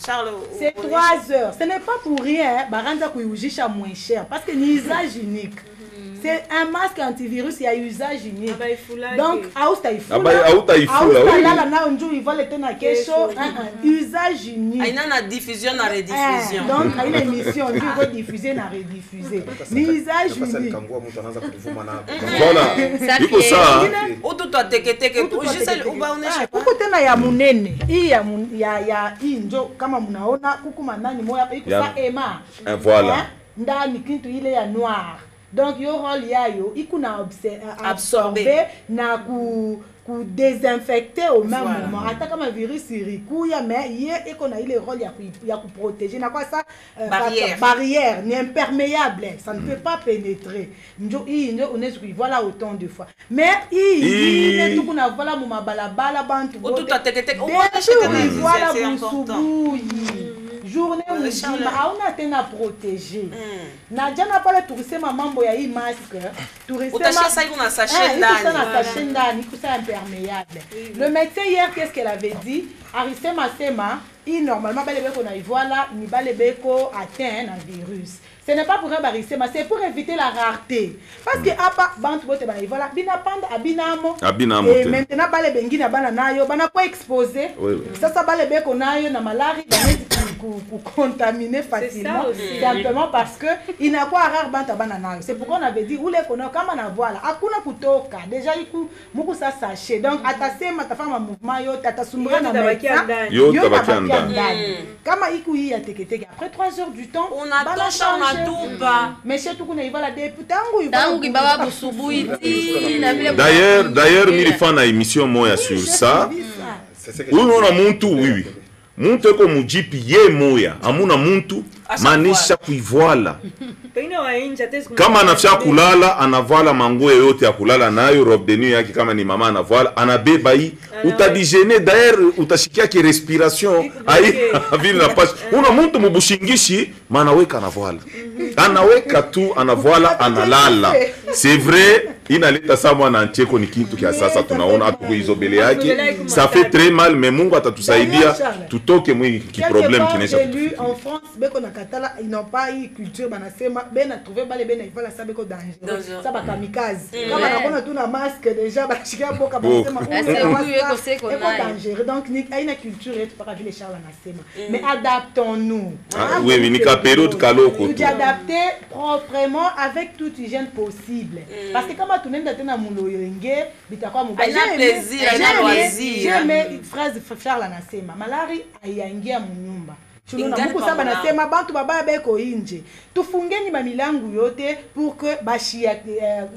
Speaker 14: Charles
Speaker 2: c'est 3 heures ce n'est pas pour rien baranza kuijisha moins cher parce que ni usage unique.
Speaker 6: c'est un masque antivirus, il y a usage unique.
Speaker 2: Donc,
Speaker 6: il va usage unique.
Speaker 14: Il y a une diffusion, une rediffusion.
Speaker 6: Donc, il y a une émission, il va diffuser, il rediffuser. Usage unique.
Speaker 1: Voilà. Il faut ça. Voilà.
Speaker 6: Ndani kintu ile ya noir. Donc yo rôle yayo ikuna absorber na ku désinfecter au même moment. Ata kama virus irikuya mais ye ikona ile rôle ya ku protéger na quoi ça barrière ni imperméable, ça ne peut pas pénétrer. Njo voilà autant de fois. Mais il tout kuna voilà mu mabalabala bantu
Speaker 14: tout a teke
Speaker 6: voilà musubuyi. Journée où on a été protégé. Nadia n'a pas le tourisme à mambo ya masque. Tourisme
Speaker 14: ça il a sachet
Speaker 6: d'année. Imperméable. Le médecin hier qu'est-ce qu'elle avait dit? Arisema sema, normalement balebeko na voilà, ni balebeko atteint un virus. Ce n'est pas pour un barisema, c'est pour éviter la rareté. Parce que apa bantu bote ba voilà, binapanda abinamo. Et maintenant balebengi na bana nayo, bana ko exposer. Ça balebeko nayo na malaria contaminé facilement. Simplement parce que il n'a pas rare banta bana nayo. C'est pourquoi on avait dit où les kono kama na voilà, akuna kutoka. Déjà iku muku sa sachet. Donc atasema tafama mouvement yo tatasumbra na
Speaker 1: yo tabaki ndani.
Speaker 6: Kama iku yi ya teketeke après 3 heures du temps
Speaker 14: on attend ça on a tout pas.
Speaker 6: Mais surtout qu'on y va la député
Speaker 5: tangu baba busubuhi na vile.
Speaker 1: D'ailleurs nilifanya émission moya sur ça. Unaona muntu oui. Muntu eko mujipi ye moya amuna muntu manisha kuivala. Kama anafia kulala anavala manguo yote ya kulala nayo, robe de nuit yake kama ni mama anavala anabeba hii utadigene. D'ailleurs utashikia ki respiration ai vile na passe. Una muntu mubushingishi manaweka anavala. Anaweka tu anavala analala. C'est vrai inaleta sawa na ncheko ni kitu kia sasa tunaona atukuizobele yake. Ça fait très mal mais Mungu atatusaidia tutoke mwi ki problème kinesha.
Speaker 6: En France beko na katala ils n'ont pas eu culture banasema ben a trouvé bale ben il fallait ça beko danger. Ça ba kamikaze. Kama nakona tu na masque déjà ba shika boka banasema c'est danger. Donc ni aina culture et pas vu les charles banasema. Mais adaptons-nous.
Speaker 1: Oui, ni ka période kaloko.
Speaker 6: Nous adapter proprement avec toute hygiène possible. Parce que comme tu n'es tena muloyenge bitakwa mubaya.
Speaker 14: J'ai plaisir, j'ai loisir.
Speaker 6: J'ai phrase Charles anasema malari ayaingia munyumba. Chulona muku saba nasema bantu babaya beko inje. Tufungeni mamilangu yote pour que bashia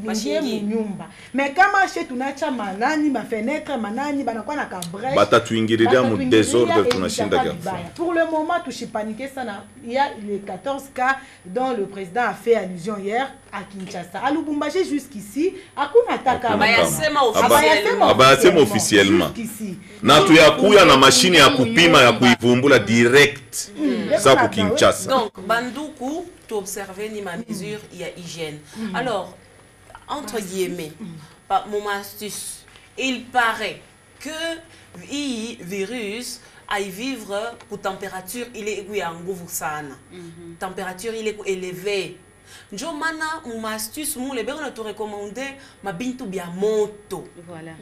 Speaker 6: ingie munyumba. Mais kama chez tunacha manani ma fenêtre manani banakuwa na kabrèche.
Speaker 1: Bata tuingiridia mu désordre tunashinda gafa.
Speaker 6: Pour le moment tushipanique sana. Il y a les 14 cas dont le président a fait allusion hier à Kinshasa. À Lubumbashi jusqu'ici, hakuna taka
Speaker 1: abayasema officiellement. Na tuyakuya na machine ya kupima ya kuivumbula direct. Ça pour Kinshasa.
Speaker 14: Donc banduku tu observer ni ma mesure il y a hygiène. Alors entre guillemets mon astuce, il paraît que le virus aille vivre pour température il est en nguvu sana. Température il est élevée. Njo mana mon astuce mon le on te recommander ma bintu bia moto.
Speaker 5: Voilà.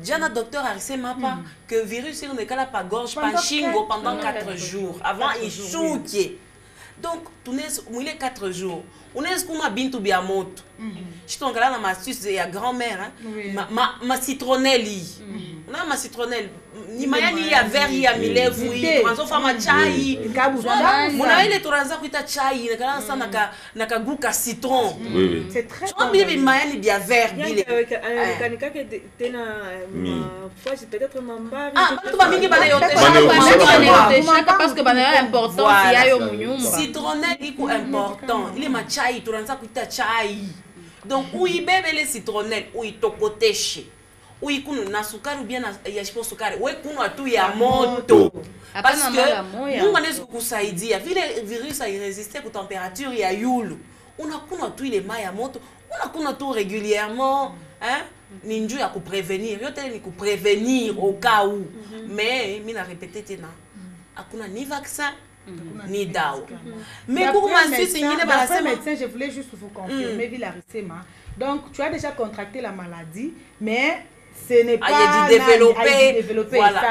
Speaker 14: Jana docteur arisema pas que virus il ne cala pas gorge panchingo pendant 4 jours avant il chouque. Donc tu n'es 4 jours. On est comme ma bintu bia moto. Je t'en gala na ma astuce ya grand-mère ma citronnelle. On a ma citronnelle ni mayani ya vert ya milevu hii tuanzo fama chai muna ile tuanza kuita chai nakala sana naka guka citron.
Speaker 6: C'est très
Speaker 14: bon. Mayani bia vert bile
Speaker 2: kanika ke tena fois peut-être mamba
Speaker 14: tu ba mingi bana yote
Speaker 5: chaque parce que bana important si ayo munyumba
Speaker 14: citronnelle iko important ile ma chai tuanza kuita chai donc oui bebe les citronnelle oui tokoteshe. Oui, kuno na sukari ou bien ya chipo sukari. Oui, kuno tu ya moto. Parce que nous anaweza kusaidia vile virus a résister aux températures ya yulu. On a kuno tu ile mai ya moto. On a kuno tu régulièrement, hein? Ni njoo ya kuprévenir. Yote ni kuprévenir au cas où. Mais mimi na répéter tena. Hakuna ni vaccin. ni dao. Mais pour moi,
Speaker 6: d'après médecin, je voulais juste vous confirmer, Vilarisema. Donc, tu as déjà contracté la maladie, mais ce n'est pas...
Speaker 14: Il y a du développé. Voilà,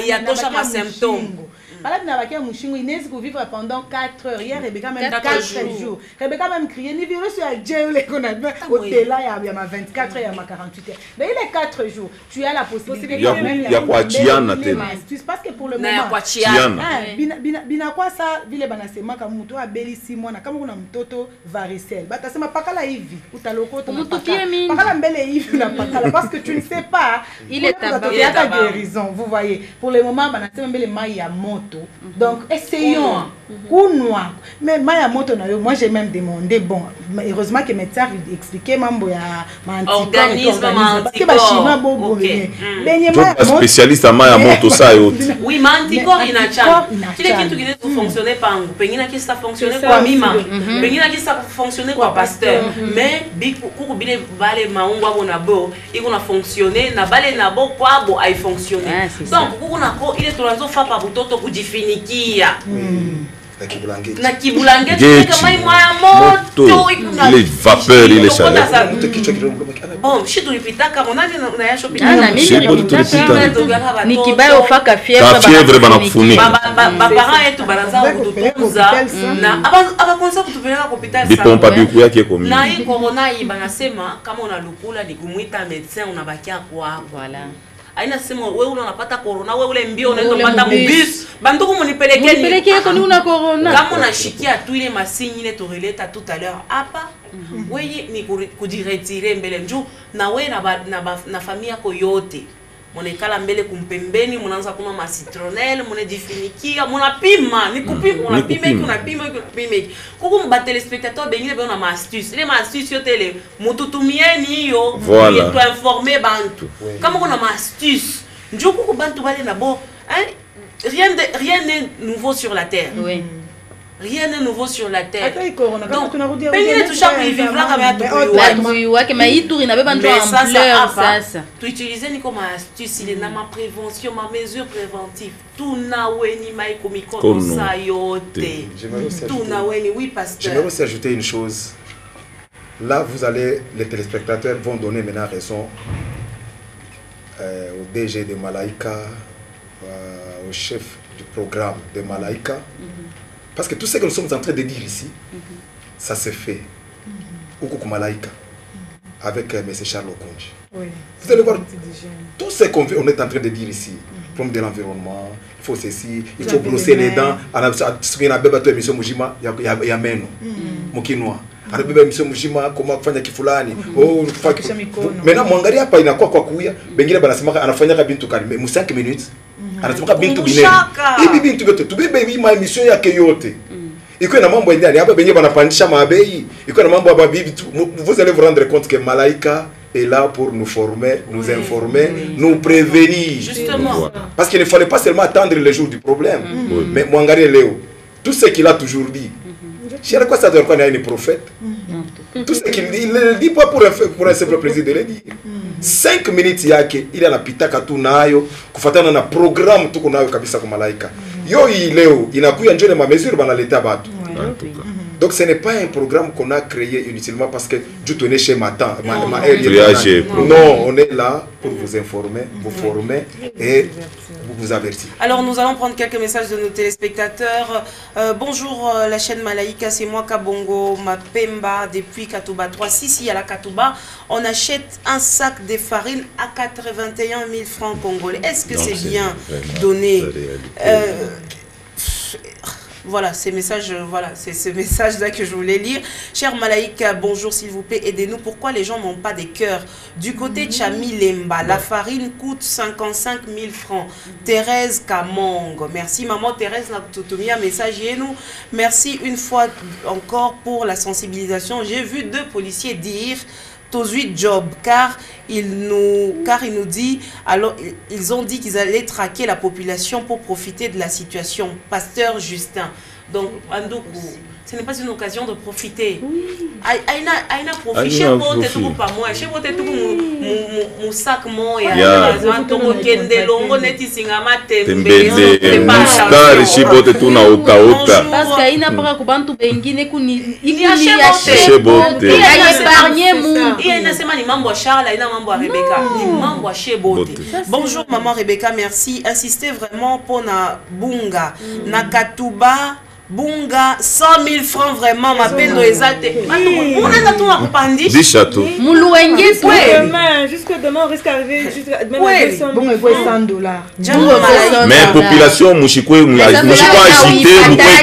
Speaker 14: il y a tous les symptômes.
Speaker 6: Malade n'a pas mouchingo, Inès pour vivre pendant 4 heures. Hier, Rebecca même 4 jours. Rebecca même crié, ni virus à Dieu, qu'on a hôtel là, il y a 24 heures, il y a 48 heures. Mais il est 4 jours. Tu as la possibilité.
Speaker 1: Il y a quoi, Tiana?
Speaker 6: Parce que pour le moment, bina quoi ça, vile banasema kama mtu abeli 6 mois na kama kuna mtoto varicelle. Batasema pakala hivi, utaloko pakala mbele hivi na pakala parce que tu ne sais pas. Il est à guérison, vous voyez. Pour le moment, banasema mbele mai ya moto. Donc, essayons. Mais Maya Moto, moi j'ai même demandé, bon, heureusement que mes médecins expliquaient mambo ya
Speaker 14: organisme
Speaker 6: parce que bashima bobo
Speaker 1: spécialiste à Maya Moto ça yote.
Speaker 14: Oui, mais anticorps inachana. Kile kitu kile fonctionner pangu. Pengine qui ça fonctionner kwa mima. Pengine qui ça fonctionner kwa pasteur. Mais kuku bile bale maungu abo na bo, iko na fonctionner na bale na bo kwa bo ai fonctionner. Donc kuku na ko ile tunazo fa pa butoto kujifinikia. Na kibulangeti kama imaya moto
Speaker 1: les vapeurs et les chaleurs.
Speaker 14: Bon, shi tulipitaka monani na yasho
Speaker 5: pitaka. Ni kibaya ufaka
Speaker 1: fièvre bana kufunika.
Speaker 14: Ba parents yetu banaza kututunza na abakonza kutupeleka kwa hospitali
Speaker 1: sana. Bipompa biku yake komi.
Speaker 14: Na hii corona hii banasema kama unalukula ni kumwita médecin unabakia kwa voilà. Aina sema wewe unapata corona wewe ule mbio unaenda kupata mubis banduku munipelekeni
Speaker 5: kwa una corona
Speaker 14: kama unashikia tu ile masinyi ile toreleta tout à l'heure hapa wewe ni kujiretire mbele njoo na wewe na familia yako yote monekala mbele kumpembeni mnaanza kunywa ma citronelle mnajifinikia mnapima ni kupima unapima kuku mba telespectateur bengine bana ma astuce ile ma astuce yote ile mututumieni hiyo
Speaker 1: voilà.
Speaker 14: Pour informer bantu kama kuna ma astuce njoo kuku bantu bale na bo rien n'est nouveau sur la terre. Oui. Rien n'est nouveau sur la terre. Donc, pengine tushaka vivra kama
Speaker 5: atuiwake maituri na beba ndo ampleur sasa.
Speaker 14: Tu utiliser ni comme astuce ile na ma prévention, ma mesure préventive. Tout na weni maiko mikono sa yote. Tout na weni oui pasteur.
Speaker 4: J'aimerais aussi ajouter une chose. Là vous allez les téléspectateurs vont donner maintenant raison au DG de Malaika, au chef du programme de Malaika. Parce que tout ce que nous sommes en train de dire ici, ça se fait au Malaika avec M. Charles Okonji. Oui. Vous allez voir tout ce qu'on est en train de dire ici. Problème de l'environnement, il faut ceci, il faut brosser les dents. Il y a émission Mujima, il y a Meno, Mokinois. Anabeba émission Mujima, comment kufanya kifulani. Oh, maintenant mwangalia hapa inakuwa kwa kuya, bengine banasema anafanya bintu kali, mais 5 minutes. Anasema bintu binene. Hivi bintu vyote tubebe hii ma emission yake yote. Iko na mambo ndani hapa benye banapandisha mabei, iko na mambo hapa bibi. Vous allez vous rendre compte que Malaika est là pour nous former, nous informer, nous prévenir.
Speaker 14: Justement.
Speaker 4: Parce qu'il ne fallait pas seulement attendre le jour du problème. Mais mwangalie leo, tout ce qu'il a toujours dit. Chez quoi ça doit être un prophète. Tout ce qu'il dit, il ne le dit pas pour un simple plaisir de le dire. 5 minutes yake il a la pitaka tu nayo kufatana na programme tu kunayo kabisa kwa Malaika. Yo leo inakuya njoo na mesure banaleta batu. Donc ce n'est pas un programme qu'on a créé inutilement parce que Dieu tenait chez Matan. Non, on est là pour vous informer, vous former et vous avertir.
Speaker 14: Alors nous allons prendre quelques messages de nos téléspectateurs. Bonjour la chaîne Malaika, c'est moi Kabongo Mapemba depuis Katouba 3. Ici à la Katouba, on achète un sac de farine à 81 000 francs congolais. Est-ce que c'est bien donné? Voilà, ces messages, voilà, c'est ce message-là que je voulais lire. Cher Malaika, bonjour s'il vous plaît, aidez-nous. Pourquoi les gens n'ont pas des cœurs? Du côté de Chamilemba, la farine coûte 55 000 francs. Thérèse Kamong, merci maman Thérèse Naktutumia, message et nous. Merci une fois encore pour la sensibilisation. J'ai vu 2 policiers dire Tozuit job car il nous dit alors ils ont dit qu'ils allaient traquer la population pour profiter de la situation. Pasteur Justin, Donc, ce n'est pas une occasion de profiter. Aïna profite. Chez vous, tu es pas moi. Chez vous, tu es tout mon sac moi. Il y a des longs neti singama
Speaker 1: tembele. Mouskar chez vous, tu es tout na oka.
Speaker 5: Parce qu'aïna para kubantu bengine kuni.
Speaker 14: Il y a chez vous. Il y a épargné mon. Il y a une semaine ni mambo Charles, il y a mambo Rebecca, ni mambo chez vous. Bonjour maman Rebecca, merci. Insistez vraiment pour na bunga, na katuba. Bunga, 100 000 francs vraiment, ma peine exaltée. On a tout à compagnie.
Speaker 1: 10 châteaux.
Speaker 2: Jusque demain, on risque d'arriver même
Speaker 6: à 200 $.
Speaker 1: Mais population, mouchiko agité, mouchiko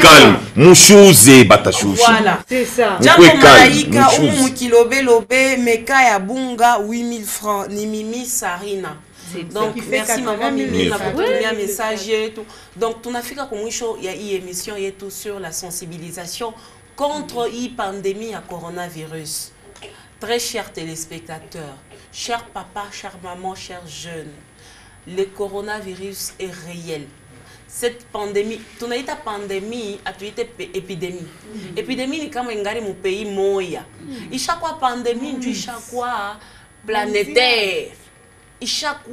Speaker 1: calme. Mouchouze, batachouchi.
Speaker 14: Voilà. C'est ça. Jambo malaika, umukilobe lobe, meka ya bunga, 8 000 francs. Ni mimi sarina. Donc merci maman Mimi pour tout un message et tout. Donc ton Afrique comme il y a une émission et tout sur la sensibilisation contre la pandémie à coronavirus. Très chers téléspectateurs, chers papas, chers mamans, chers jeunes, le coronavirus est réel. Cette pandémie, tu n'as pas pandémie, tu as été épidémie. Épidémie ni kama ngari mu pays moya. Chaque pandémie, chaque planétaire. Il chaque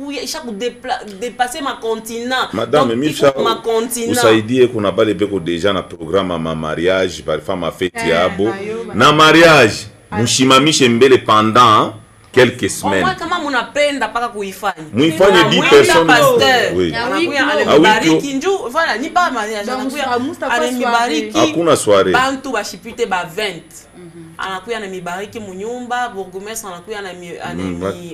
Speaker 14: dépasser ma continent.
Speaker 1: Madame Micha, vous savez dire qu'on a pas les béco déjà dans programme à ma mariage, par femme a fait tiabo. Na mariage, mouchimami chembele pendant quelques semaines.
Speaker 14: Moi comment mon apenda pas kuifanya.
Speaker 1: Muifanye 10 personnes. Oui.
Speaker 14: Voilà, ni pas mariage,
Speaker 1: hakuna soirée.
Speaker 14: Bantu bashipite ba 20. Anakuya na mibariki munyumba, bourgmestre anakuya na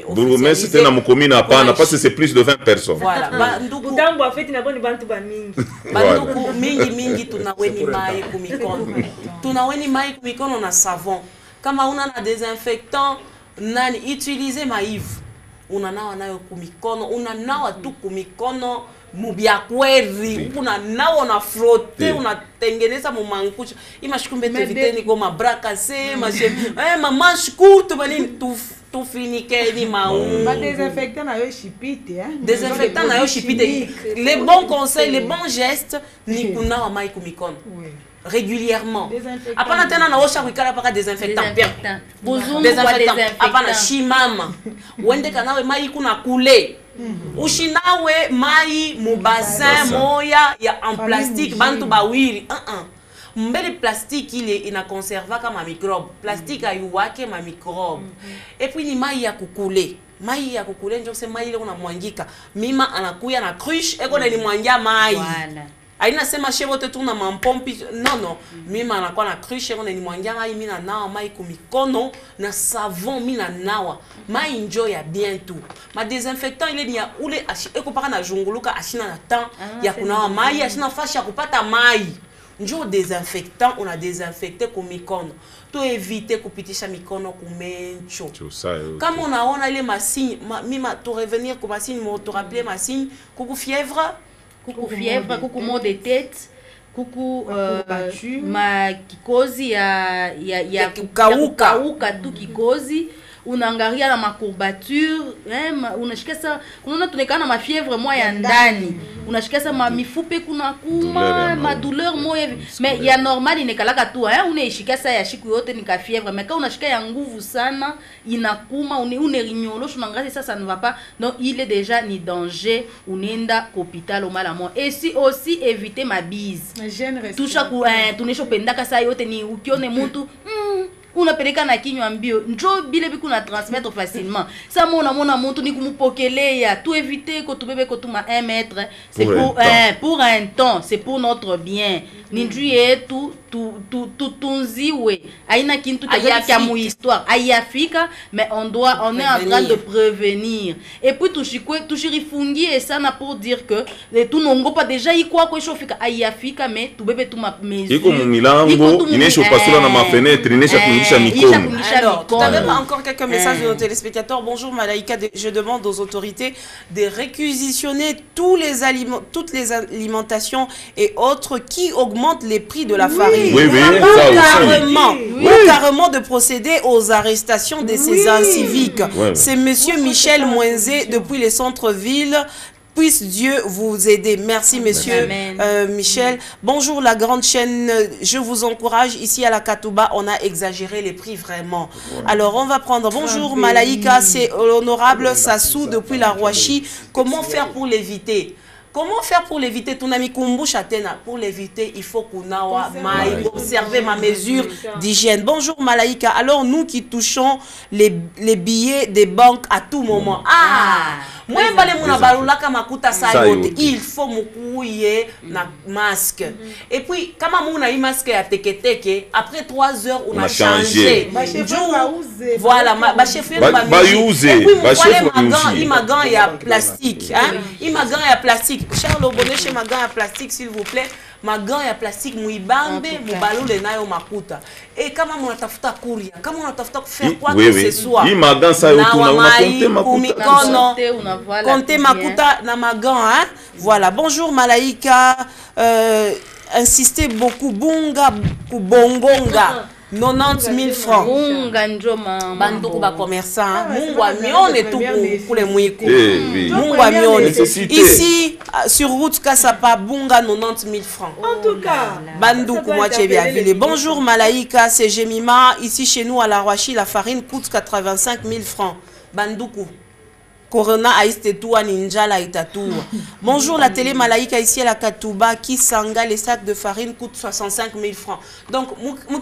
Speaker 1: bourgmestre c'était na mukomina hapana parce que c'est plus de 20 personnes.
Speaker 14: Voilà.
Speaker 2: Banduku tambo afeti na boni bantu ba mingi.
Speaker 14: Banduku mingi tunaweni mai kumikono. Tunaweni mai kumikono na savon. Kama una na désinfectant nani utiliser maive. Unanawa nayo kumikono, unanawa tu kumikono. Mubia kweli unanawa na frotte unatengeneza mumankucha imashikumbe teviteni kwa mabraka se manche courte banini tufinike ni maou
Speaker 6: ba désinfectant na yo chipite
Speaker 14: désinfectant na yo chipite les bons conseils les bons gestes ni kunawa mai kumikono régulièrement. Apana tena na osha kuikala paka désinfectant. Désinfectant. Apana shimama. Wende kanawe mai kuna kule. Ushinawe mai mu bassin moya ya en plastique bantu bawiri. Mbele plastique ina conserva kama microbe. Plastique ayuwake ma microbe. Et puis ni mai ya kukule. Mai ya kukule njo se mai ile kuna mwangika. Mima anakuya na cruche eko na ni mwangia mai. Voilà. Aina sema chebo te tuna mampompi non mimi anakuwa na cruche on ni mwangia mai mina nawa mai kumikono na savon mina nawa mai enjoy ya bien tout ma désinfectant ile ni ya ule eko paka na junguluka ashina na temps ya kunawa mai ashina fashi ya kupata mai njo désinfectant on a désinfecté kumikono to éviter kupitisha mikono kumencho kama unaona ile masigne mima to revenir kwa masigne mo to rappeler masigne kuku fièvre
Speaker 5: coucou maux de tête, coucou ma kikozi ya kukauka tu kikozi unaangalia na macourbature unashika sa unaona tunekana na mafièvre moya ndani unashika sa mifupe kuna kuma ma douleur moya mais ya normal inekalaka tu unaishika sa ya shiku yote ni ka fièvre mais quand unashika ya nguvu sana inakuma unerinyolo unangalia ça ça ne va pas donc il est déjà ni danger unaenda hôpital au malamon et si aussi éviter ma bise toucha ku tunesho pendaka sa yote ni ukione mtu unapeleka na kinywa mbio njo bile biku na transmettre facilement ça mona muntu ni kumupokelea tout éviter ko tubebe ko tuma 1 mètre c'est pour un temps c'est pour notre bien ni njuye tunziwe aina kintu kia mu histoire ayafika mais on est en train de prévenir et puis tushirifungie sana pour dire que tout nongo pas déjà ikwa ko shofika ayafika mais tubebe tuma mesure
Speaker 1: iko milango inesho pasula na ma fenêtre inesha kunisha mikono.
Speaker 14: Alors, tu n'avais pas encore quelques messages de nos téléspectateurs. Bonjour Malaika, je demande aux autorités de réquisitionner toutes les alimentations et autres qui augmentent les prix de la farine.
Speaker 1: Oui,
Speaker 14: Ou carrément de procéder aux arrestations de ces inciviques. C'est monsieur Michel Moinzé depuis les centres-villes. Puisse Dieu vous aider. Merci, monsieur Michel. Bonjour, la grande chaîne. Je vous encourage. Ici à la Katouba, on a exagéré les prix vraiment. Alors, on va prendre. Bonjour, Malaïka. C'est l'honorable Sassou depuis la Rouachi. Comment faire pour l'éviter? Comment faire pour l'éviter? Pour l'éviter, il faut qu'on observer ma mesure d'hygiène. Bonjour Malaïka. Alors nous qui touchons les billets des banques à tout moment. Moi, il faut me na masque. Et puis, quand on a eu masque à teke, après 3 heures, on a changé. Voilà, ma chef il m'a gagné à plastique. Il m'a gagné à plastique. Charles Oboné chez ma gant à plastique, s'il vous plaît. Ma gant à plastique, mouibambe, moubalou le nayo makuta. Et comment on a tafuta courir? Comment on a tafuta faire quoi que ce soit?
Speaker 1: Il m'a gant ça, on a compté makuta.
Speaker 14: Compté makuta na ma gant, hein? Voilà. Bonjour Malaïka. Insistez beaucoup. Bunga kubongonga. 90 000 francs. Bandoko ba commerçant. Mungwa mione tout pour les mouikou. Mungwa mione. Ici, sur route Kassapa, Bunga 90 000 francs.
Speaker 2: En tout cas.
Speaker 14: Bandoko Moitié-Ville. Bonjour Malaïka, c'est Jemima. Ici chez nous à la Rouachi, la farine coûte 85 000 francs. Bandoko. Corona Aïstetua Ninjala Itatua. Bonjour la télé Malaïka ici à la Katouba. Kisanga, les sacs de farine coûtent 65 000 francs. Donc,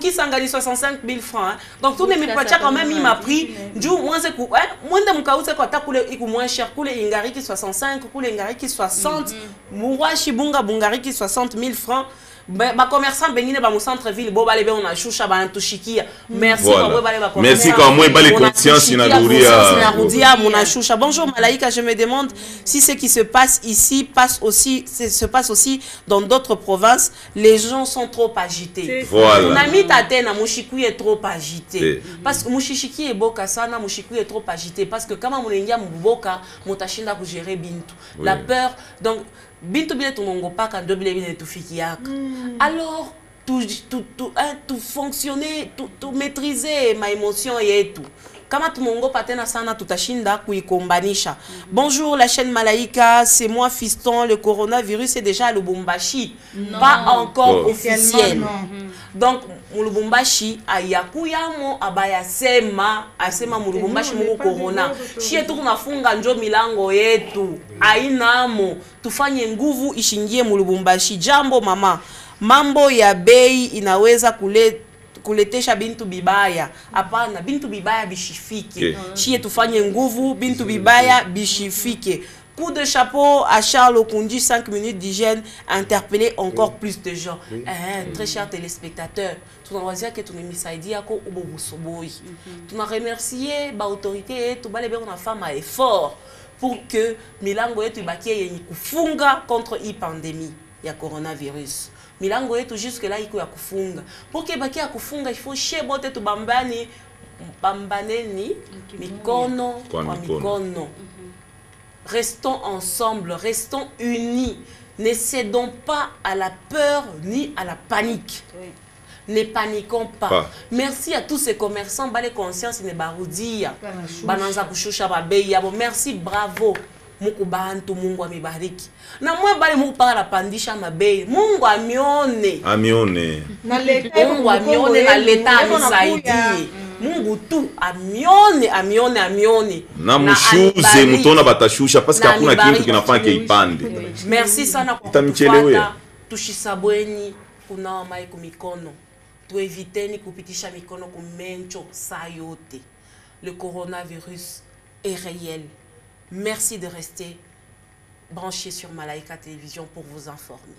Speaker 14: Kisanga dit 65 000 francs. Donc, tous les mipachas quand même, il m'a pris. Du moins, c'est quoi? Moins de Moukaou, c'est quoi? T'as coulé moins cher. Coulé Ingari qui 65, coulé Ingari qui 60. Moua Shibunga Bungari qui 60 000 francs. Ma commerçant Benine ba mon centre-ville bo balé on a choucha ba ntushiki. Merci
Speaker 1: merci quand moi balé conscience
Speaker 14: inarudia mon choucha. Bonjour Malaïka, je me demande si ce qui se passe ici se passe aussi dans d'autres provinces. Les gens sont trop agités.
Speaker 1: Voilà.
Speaker 14: Mon ami Tatena Mushiku est trop agité. Parce que Mushishiki est boka sana Mushiku est trop agité parce que kama mulengia muboka mutashinda ku gérer bintu. La peur donc Bintu bile tunongo paka ndo bile bile tufikiaka. Alors tout fonctionner, tout maîtriser ma émotion et tout. Kama tumongo patena sana tutashinda kuikombanisha. Bonjour la chaîne Malaïka, c'est moi Fiston, le coronavirus est déjà à Lubumbashi. Pas encore officiel. Donc Lubumbashi ayakuyamo abayasema asema Lubumbashi moko corona. Chie tu tunafunga njo milango yetu. Ainamo tufanye nguvu ishingie Lubumbashi. Jambo mama. Mambo ya bei inaweza kuletesha bintu bibaya. Hapana, bintu bibaya bishifike. Chie tufanye nguvu bintu bibaya bishifike. Coup de chapeau à Charles Okundi, 5 minutes d'hygiène, interpeller encore plus de gens. Très chers téléspectateurs, tu n'as pas dit que tu n'as mis ça dit à quoi tu n'as remercié l'autorité, tu as une femme à effort pour que Milango et tu bakiye kufunga contre la pandémie, il y a coronavirus. Milango et tout jusque là il y a kufunga. Pour que bakiye kufunga, il faut chez bote tu bambani bambaneni mikono kwa mikono. Restons ensemble, restons unis. Ne cédons pas à la peur ni à la panique. Ne paniquons pas. Merci à tous ces commerçants. Balé conscience ne baroudia. Bananza kushusha babeya. Merci, bravo. Mungu bantu Mungu amebariki. Na mwe bale Mungu para la pandisha mabei. Mungu amione.
Speaker 1: Amione.
Speaker 14: Mungu amione na leta amisaidie. Mungu tu amione.
Speaker 1: Na mushuze mutona batashusha parce que hakuna kitu kinafanya kiipande.
Speaker 14: Merci sana kwa kutufuata. Tushisabweni kunawa mai kumikono. Tueviteni kupitisha mikono kumencho saa yote. Le coronavirus est réel. Merci de rester branché sur Malaïka Télévision pour vous informer.